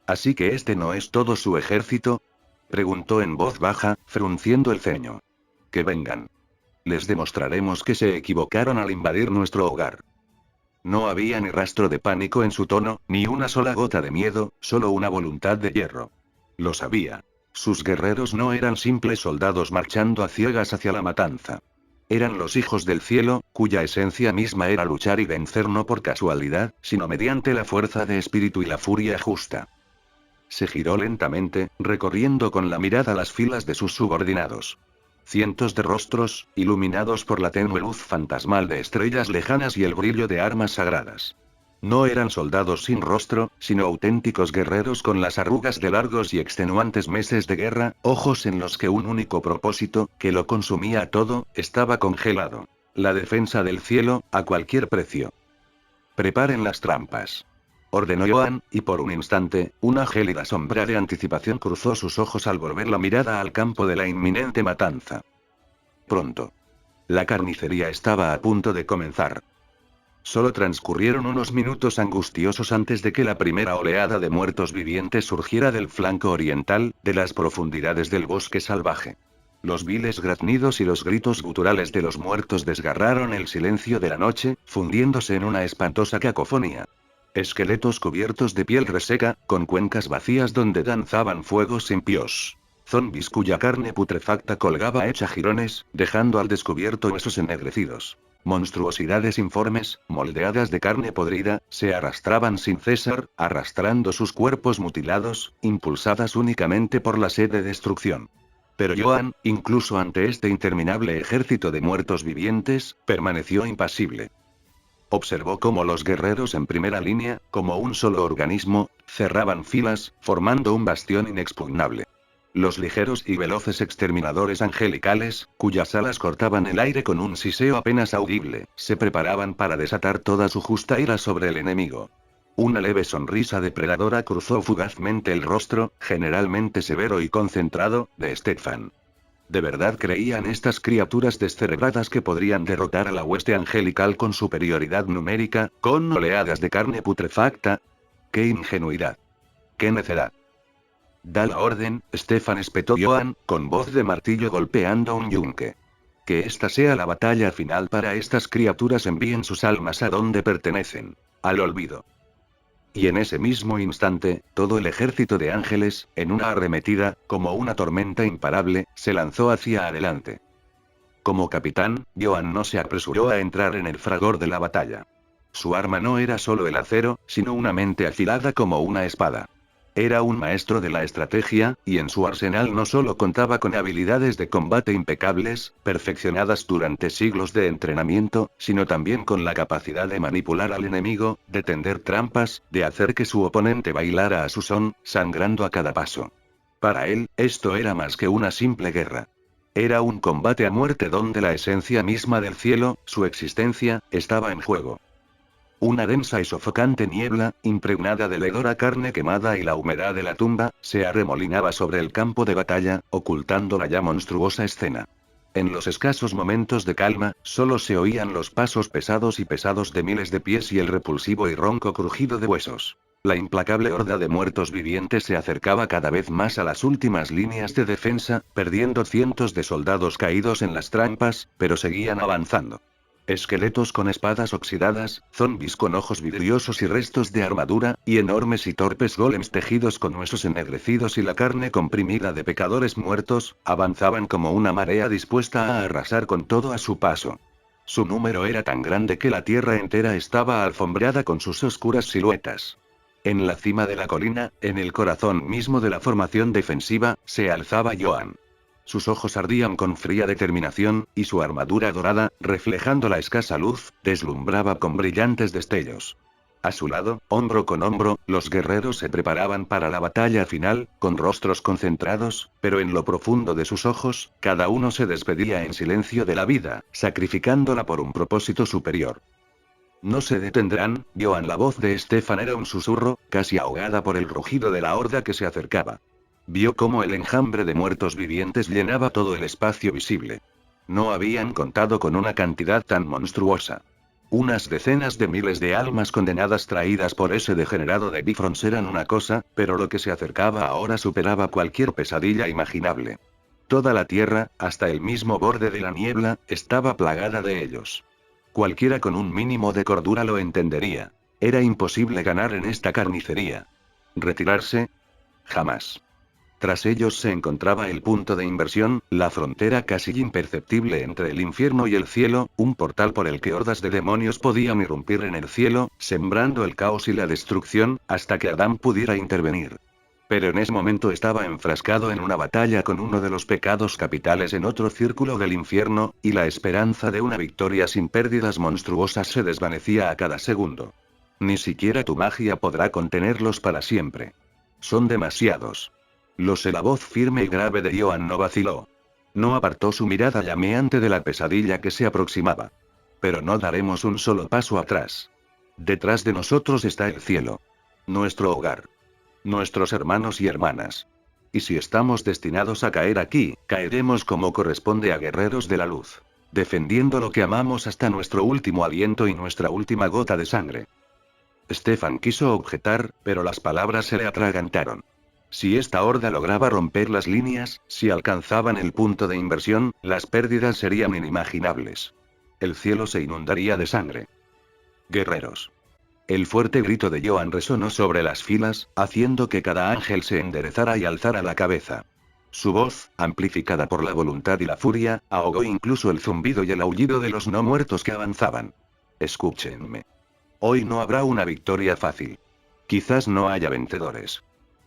¿Así que este no es todo su ejército? Preguntó en voz baja, frunciendo el ceño. Que vengan. Les demostraremos que se equivocaron al invadir nuestro hogar. No había ni rastro de pánico en su tono, ni una sola gota de miedo, solo una voluntad de hierro. Lo sabía. Sus guerreros no eran simples soldados marchando a ciegas hacia la matanza. Eran los hijos del cielo, cuya esencia misma era luchar y vencer no por casualidad, sino mediante la fuerza de espíritu y la furia justa. Se giró lentamente, recorriendo con la mirada las filas de sus subordinados. Cientos de rostros, iluminados por la tenue luz fantasmal de estrellas lejanas y el brillo de armas sagradas. No eran soldados sin rostro, sino auténticos guerreros con las arrugas de largos y extenuantes meses de guerra, ojos en los que un único propósito, que lo consumía todo, estaba congelado. La defensa del cielo, a cualquier precio. Preparen las trampas. Ordenó Johan, y por un instante, una gélida sombra de anticipación cruzó sus ojos al volver la mirada al campo de la inminente matanza. Pronto. La carnicería estaba a punto de comenzar. Solo transcurrieron unos minutos angustiosos antes de que la primera oleada de muertos vivientes surgiera del flanco oriental, de las profundidades del bosque salvaje. Los viles graznidos y los gritos guturales de los muertos desgarraron el silencio de la noche, fundiéndose en una espantosa cacofonía. Esqueletos cubiertos de piel reseca, con cuencas vacías donde danzaban fuegos impíos. Zombis cuya carne putrefacta colgaba hecha jirones, dejando al descubierto huesos ennegrecidos. Monstruosidades informes, moldeadas de carne podrida, se arrastraban sin cesar, arrastrando sus cuerpos mutilados, impulsadas únicamente por la sed de destrucción. Pero Johan, incluso ante este interminable ejército de muertos vivientes, permaneció impasible. Observó cómo los guerreros en primera línea, como un solo organismo, cerraban filas, formando un bastión inexpugnable. Los ligeros y veloces exterminadores angelicales, cuyas alas cortaban el aire con un siseo apenas audible, se preparaban para desatar toda su justa ira sobre el enemigo. Una leve sonrisa depredadora cruzó fugazmente el rostro, generalmente severo y concentrado, de Stefan. ¿De verdad creían estas criaturas descerebradas que podrían derrotar a la hueste angelical con superioridad numérica, con oleadas de carne putrefacta? ¡Qué ingenuidad! ¡Qué necedad! Da la orden, Stefan, espetó Johan, con voz de martillo golpeando un yunque. Que esta sea la batalla final para estas criaturas. Envíen sus almas a donde pertenecen. Al olvido. Y en ese mismo instante, todo el ejército de ángeles, en una arremetida, como una tormenta imparable, se lanzó hacia adelante. Como capitán, Johan no se apresuró a entrar en el fragor de la batalla. Su arma no era solo el acero, sino una mente afilada como una espada. Era un maestro de la estrategia, y en su arsenal no solo contaba con habilidades de combate impecables, perfeccionadas durante siglos de entrenamiento, sino también con la capacidad de manipular al enemigo, de tender trampas, de hacer que su oponente bailara a su son, sangrando a cada paso. Para él, esto era más que una simple guerra. Era un combate a muerte donde la esencia misma del cielo, su existencia, estaba en juego. Una densa y sofocante niebla, impregnada de hedora carne quemada y la humedad de la tumba, se arremolinaba sobre el campo de batalla, ocultando la ya monstruosa escena. En los escasos momentos de calma, solo se oían los pasos pesados de miles de pies y el repulsivo y ronco crujido de huesos. La implacable horda de muertos vivientes se acercaba cada vez más a las últimas líneas de defensa, perdiendo cientos de soldados caídos en las trampas, pero seguían avanzando. Esqueletos con espadas oxidadas, zombis con ojos vidriosos y restos de armadura, y enormes y torpes golems tejidos con huesos ennegrecidos y la carne comprimida de pecadores muertos, avanzaban como una marea dispuesta a arrasar con todo a su paso. Su número era tan grande que la tierra entera estaba alfombrada con sus oscuras siluetas. En la cima de la colina, en el corazón mismo de la formación defensiva, se alzaba Joan. Sus ojos ardían con fría determinación, y su armadura dorada, reflejando la escasa luz, deslumbraba con brillantes destellos. A su lado, hombro con hombro, los guerreros se preparaban para la batalla final, con rostros concentrados, pero en lo profundo de sus ojos, cada uno se despedía en silencio de la vida, sacrificándola por un propósito superior. No se detendrán, Joan. La voz de Stefan era un susurro, casi ahogada por el rugido de la horda que se acercaba. Vio cómo el enjambre de muertos vivientes llenaba todo el espacio visible. No habían contado con una cantidad tan monstruosa. Unas decenas de miles de almas condenadas traídas por ese degenerado de Bifrost eran una cosa, pero lo que se acercaba ahora superaba cualquier pesadilla imaginable. Toda la tierra, hasta el mismo borde de la niebla, estaba plagada de ellos. Cualquiera con un mínimo de cordura lo entendería. Era imposible ganar en esta carnicería. ¿Retirarse? Jamás. Tras ellos se encontraba el punto de inversión, la frontera casi imperceptible entre el infierno y el cielo, un portal por el que hordas de demonios podían irrumpir en el cielo, sembrando el caos y la destrucción, hasta que Adán pudiera intervenir. Pero en ese momento estaba enfrascado en una batalla con uno de los pecados capitales en otro círculo del infierno, y la esperanza de una victoria sin pérdidas monstruosas se desvanecía a cada segundo. Ni siquiera tu magia podrá contenerlos para siempre. Son demasiados. Lo sé. La voz firme y grave de Joan no vaciló. No apartó su mirada llameante de la pesadilla que se aproximaba. Pero no daremos un solo paso atrás. Detrás de nosotros está el cielo. Nuestro hogar. Nuestros hermanos y hermanas. Y si estamos destinados a caer aquí, caeremos como corresponde a guerreros de la luz. Defendiendo lo que amamos hasta nuestro último aliento y nuestra última gota de sangre. Stefan quiso objetar, pero las palabras se le atragantaron. Si esta horda lograba romper las líneas, si alcanzaban el punto de inversión, las pérdidas serían inimaginables. El cielo se inundaría de sangre. Guerreros. El fuerte grito de Joan resonó sobre las filas, haciendo que cada ángel se enderezara y alzara la cabeza. Su voz, amplificada por la voluntad y la furia, ahogó incluso el zumbido y el aullido de los no muertos que avanzaban. Escúchenme. Hoy no habrá una victoria fácil. Quizás no haya vencedores.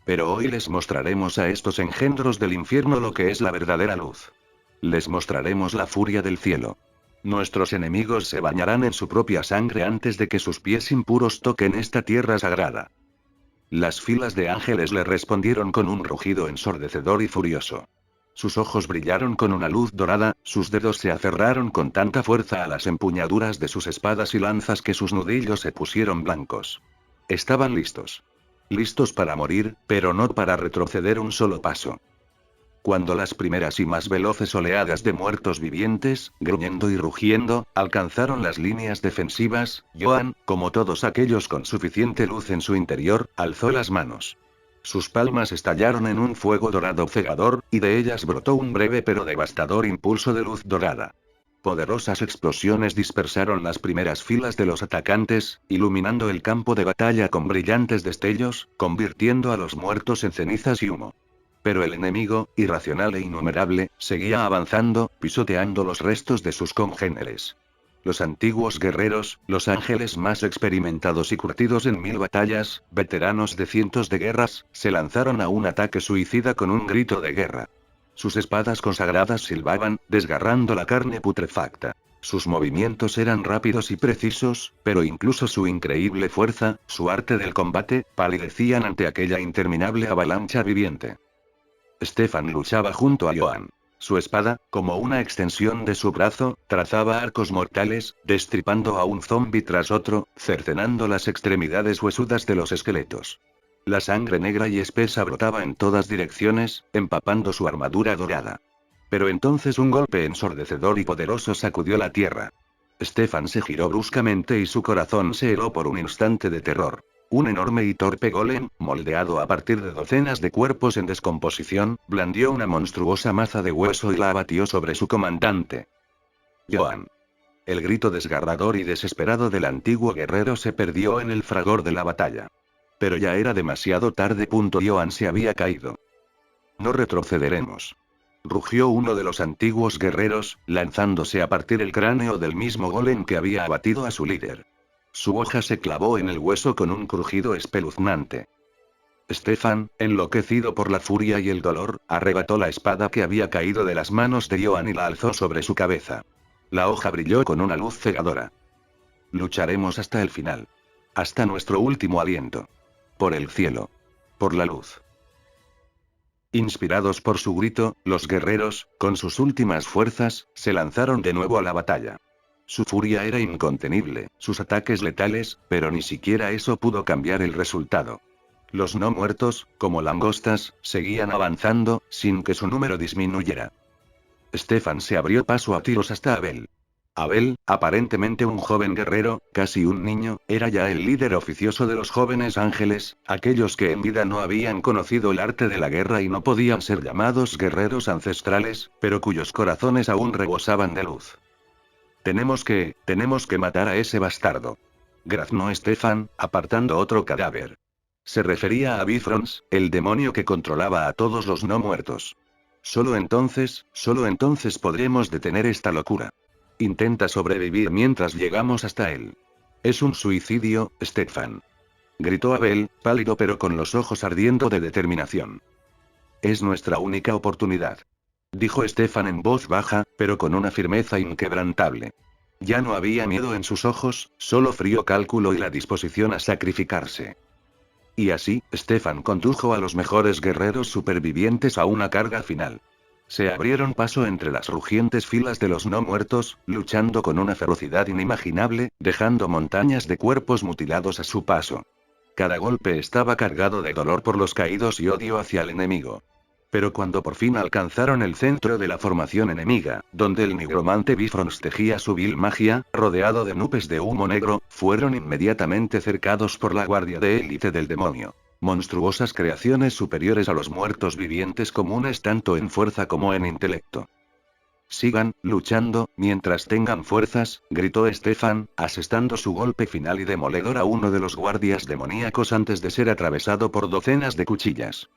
Pero hoy les mostraremos a estos engendros del infierno lo que es la verdadera luz. Les mostraremos la furia del cielo. Nuestros enemigos se bañarán en su propia sangre antes de que sus pies impuros toquen esta tierra sagrada. Las filas de ángeles le respondieron con un rugido ensordecedor y furioso. Sus ojos brillaron con una luz dorada, sus dedos se aferraron con tanta fuerza a las empuñaduras de sus espadas y lanzas que sus nudillos se pusieron blancos. Estaban listos. Listos para morir, pero no para retroceder un solo paso. Cuando las primeras y más veloces oleadas de muertos vivientes, gruñendo y rugiendo, alcanzaron las líneas defensivas, Joan, como todos aquellos con suficiente luz en su interior, alzó las manos. Sus palmas estallaron en un fuego dorado cegador, y de ellas brotó un breve pero devastador impulso de luz dorada. Poderosas explosiones dispersaron las primeras filas de los atacantes, iluminando el campo de batalla con brillantes destellos, convirtiendo a los muertos en cenizas y humo. Pero el enemigo, irracional e innumerable, seguía avanzando, pisoteando los restos de sus congéneres. Los antiguos guerreros, los ángeles más experimentados y curtidos en 1000 batallas, veteranos de cientos de guerras, se lanzaron a un ataque suicida con un grito de guerra. Sus espadas consagradas silbaban, desgarrando la carne putrefacta. Sus movimientos eran rápidos y precisos, pero incluso su increíble fuerza, su arte del combate, palidecían ante aquella interminable avalancha viviente. Stefan luchaba junto a Joan. Su espada, como una extensión de su brazo, trazaba arcos mortales, destripando a un zombi tras otro, cercenando las extremidades huesudas de los esqueletos. La sangre negra y espesa brotaba en todas direcciones, empapando su armadura dorada. Pero entonces un golpe ensordecedor y poderoso sacudió la tierra. Stefan se giró bruscamente y su corazón se heló por un instante de terror. Un enorme y torpe golem, moldeado a partir de docenas de cuerpos en descomposición, blandió una monstruosa maza de hueso y la abatió sobre su comandante. Joan. El grito desgarrador y desesperado del antiguo guerrero se perdió en el fragor de la batalla. Pero ya era demasiado tarde. Joan se había caído. No retrocederemos. Rugió uno de los antiguos guerreros, lanzándose a partir el cráneo del mismo golem que había abatido a su líder. Su hoja se clavó en el hueso con un crujido espeluznante. Stefan, enloquecido por la furia y el dolor, arrebató la espada que había caído de las manos de Joan y la alzó sobre su cabeza. La hoja brilló con una luz cegadora. Lucharemos hasta el final. Hasta nuestro último aliento. Por el cielo. Por la luz. Inspirados por su grito, los guerreros, con sus últimas fuerzas, se lanzaron de nuevo a la batalla. Su furia era incontenible, sus ataques letales, pero ni siquiera eso pudo cambiar el resultado. Los no muertos, como langostas, seguían avanzando, sin que su número disminuyera. Stefan se abrió paso a tiros hasta Abel. Abel, aparentemente un joven guerrero, casi un niño, era ya el líder oficioso de los jóvenes ángeles, aquellos que en vida no habían conocido el arte de la guerra y no podían ser llamados guerreros ancestrales, pero cuyos corazones aún rebosaban de luz. Tenemos que matar a ese bastardo. Graznó Stefan, apartando otro cadáver. Se refería a Bifrost, el demonio que controlaba a todos los no muertos. Solo entonces podremos detener esta locura. Intenta sobrevivir mientras llegamos hasta él. Es un suicidio, Stefan. Gritó Abel, pálido pero con los ojos ardiendo de determinación. Es nuestra única oportunidad. Dijo Stefan en voz baja, pero con una firmeza inquebrantable. Ya no había miedo en sus ojos, solo frío cálculo y la disposición a sacrificarse. Y así, Stefan condujo a los mejores guerreros supervivientes a una carga final. Se abrieron paso entre las rugientes filas de los no muertos, luchando con una ferocidad inimaginable, dejando montañas de cuerpos mutilados a su paso. Cada golpe estaba cargado de dolor por los caídos y odio hacia el enemigo. Pero cuando por fin alcanzaron el centro de la formación enemiga, donde el nigromante Bifrost tejía su vil magia, rodeado de nubes de humo negro, fueron inmediatamente cercados por la guardia de élite del demonio. Monstruosas creaciones superiores a los muertos vivientes comunes tanto en fuerza como en intelecto. Sigan, luchando, mientras tengan fuerzas, gritó Stefan, asestando su golpe final y demoledor a uno de los guardias demoníacos antes de ser atravesado por docenas de cuchillas.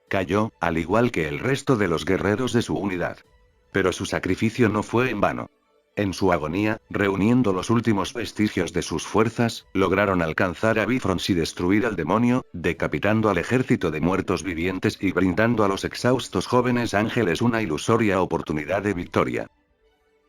Cayó, al igual que el resto de los guerreros de su unidad. Pero su sacrificio no fue en vano. En su agonía, reuniendo los últimos vestigios de sus fuerzas, lograron alcanzar a Bifrost y destruir al demonio, decapitando al ejército de muertos vivientes y brindando a los exhaustos jóvenes ángeles una ilusoria oportunidad de victoria.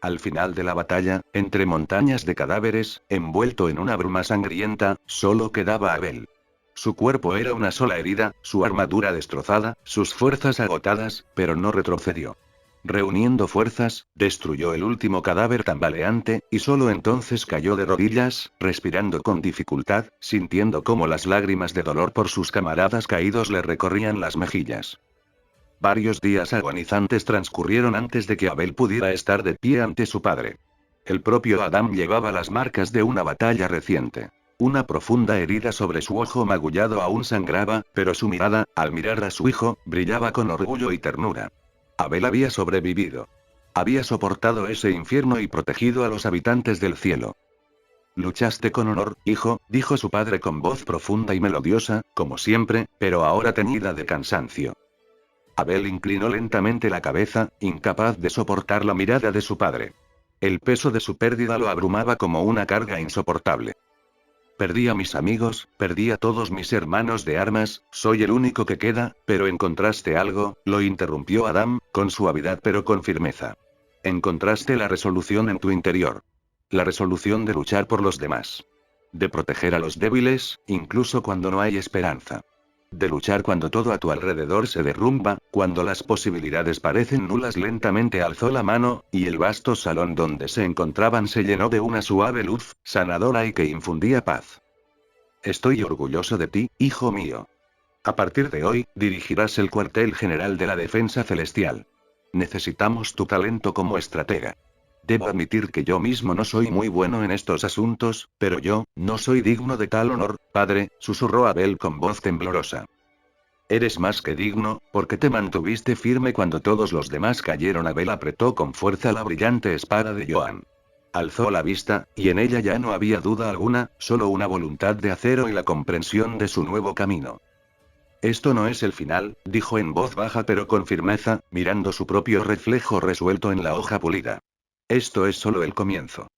Al final de la batalla, entre montañas de cadáveres, envuelto en una bruma sangrienta, solo quedaba Abel. Su cuerpo era una sola herida, su armadura destrozada, sus fuerzas agotadas, pero no retrocedió. Reuniendo fuerzas, destruyó el último cadáver tambaleante, y solo entonces cayó de rodillas, respirando con dificultad, sintiendo cómo las lágrimas de dolor por sus camaradas caídos le recorrían las mejillas. Varios días agonizantes transcurrieron antes de que Abel pudiera estar de pie ante su padre. El propio Adam llevaba las marcas de una batalla reciente. Una profunda herida sobre su ojo magullado aún sangraba, pero su mirada, al mirar a su hijo, brillaba con orgullo y ternura. Abel había sobrevivido. Había soportado ese infierno y protegido a los habitantes del cielo. Luchaste con honor, hijo, dijo su padre con voz profunda y melodiosa, como siempre, pero ahora teñida de cansancio. Abel inclinó lentamente la cabeza, incapaz de soportar la mirada de su padre. El peso de su pérdida lo abrumaba como una carga insoportable. Perdí a mis amigos, perdí a todos mis hermanos de armas, soy el único que queda, pero encontraste algo, lo interrumpió Adam, con suavidad pero con firmeza. Encontraste la resolución en tu interior. La resolución de luchar por los demás. De proteger a los débiles, incluso cuando no hay esperanza. De luchar cuando todo a tu alrededor se derrumba, cuando las posibilidades parecen nulas. Lentamente alzó la mano, y el vasto salón donde se encontraban se llenó de una suave luz, sanadora y que infundía paz. Estoy orgulloso de ti, hijo mío. A partir de hoy, dirigirás el cuartel general de la defensa celestial. Necesitamos tu talento como estratega. Debo admitir que yo mismo no soy muy bueno en estos asuntos, pero yo, no soy digno de tal honor, padre, susurró Abel con voz temblorosa. Eres más que digno, porque te mantuviste firme cuando todos los demás cayeron. Abel apretó con fuerza la brillante espada de Joan. Alzó la vista, y en ella ya no había duda alguna, solo una voluntad de acero y la comprensión de su nuevo camino. Esto no es el final, dijo en voz baja pero con firmeza, mirando su propio reflejo resuelto en la hoja pulida. Esto es solo el comienzo.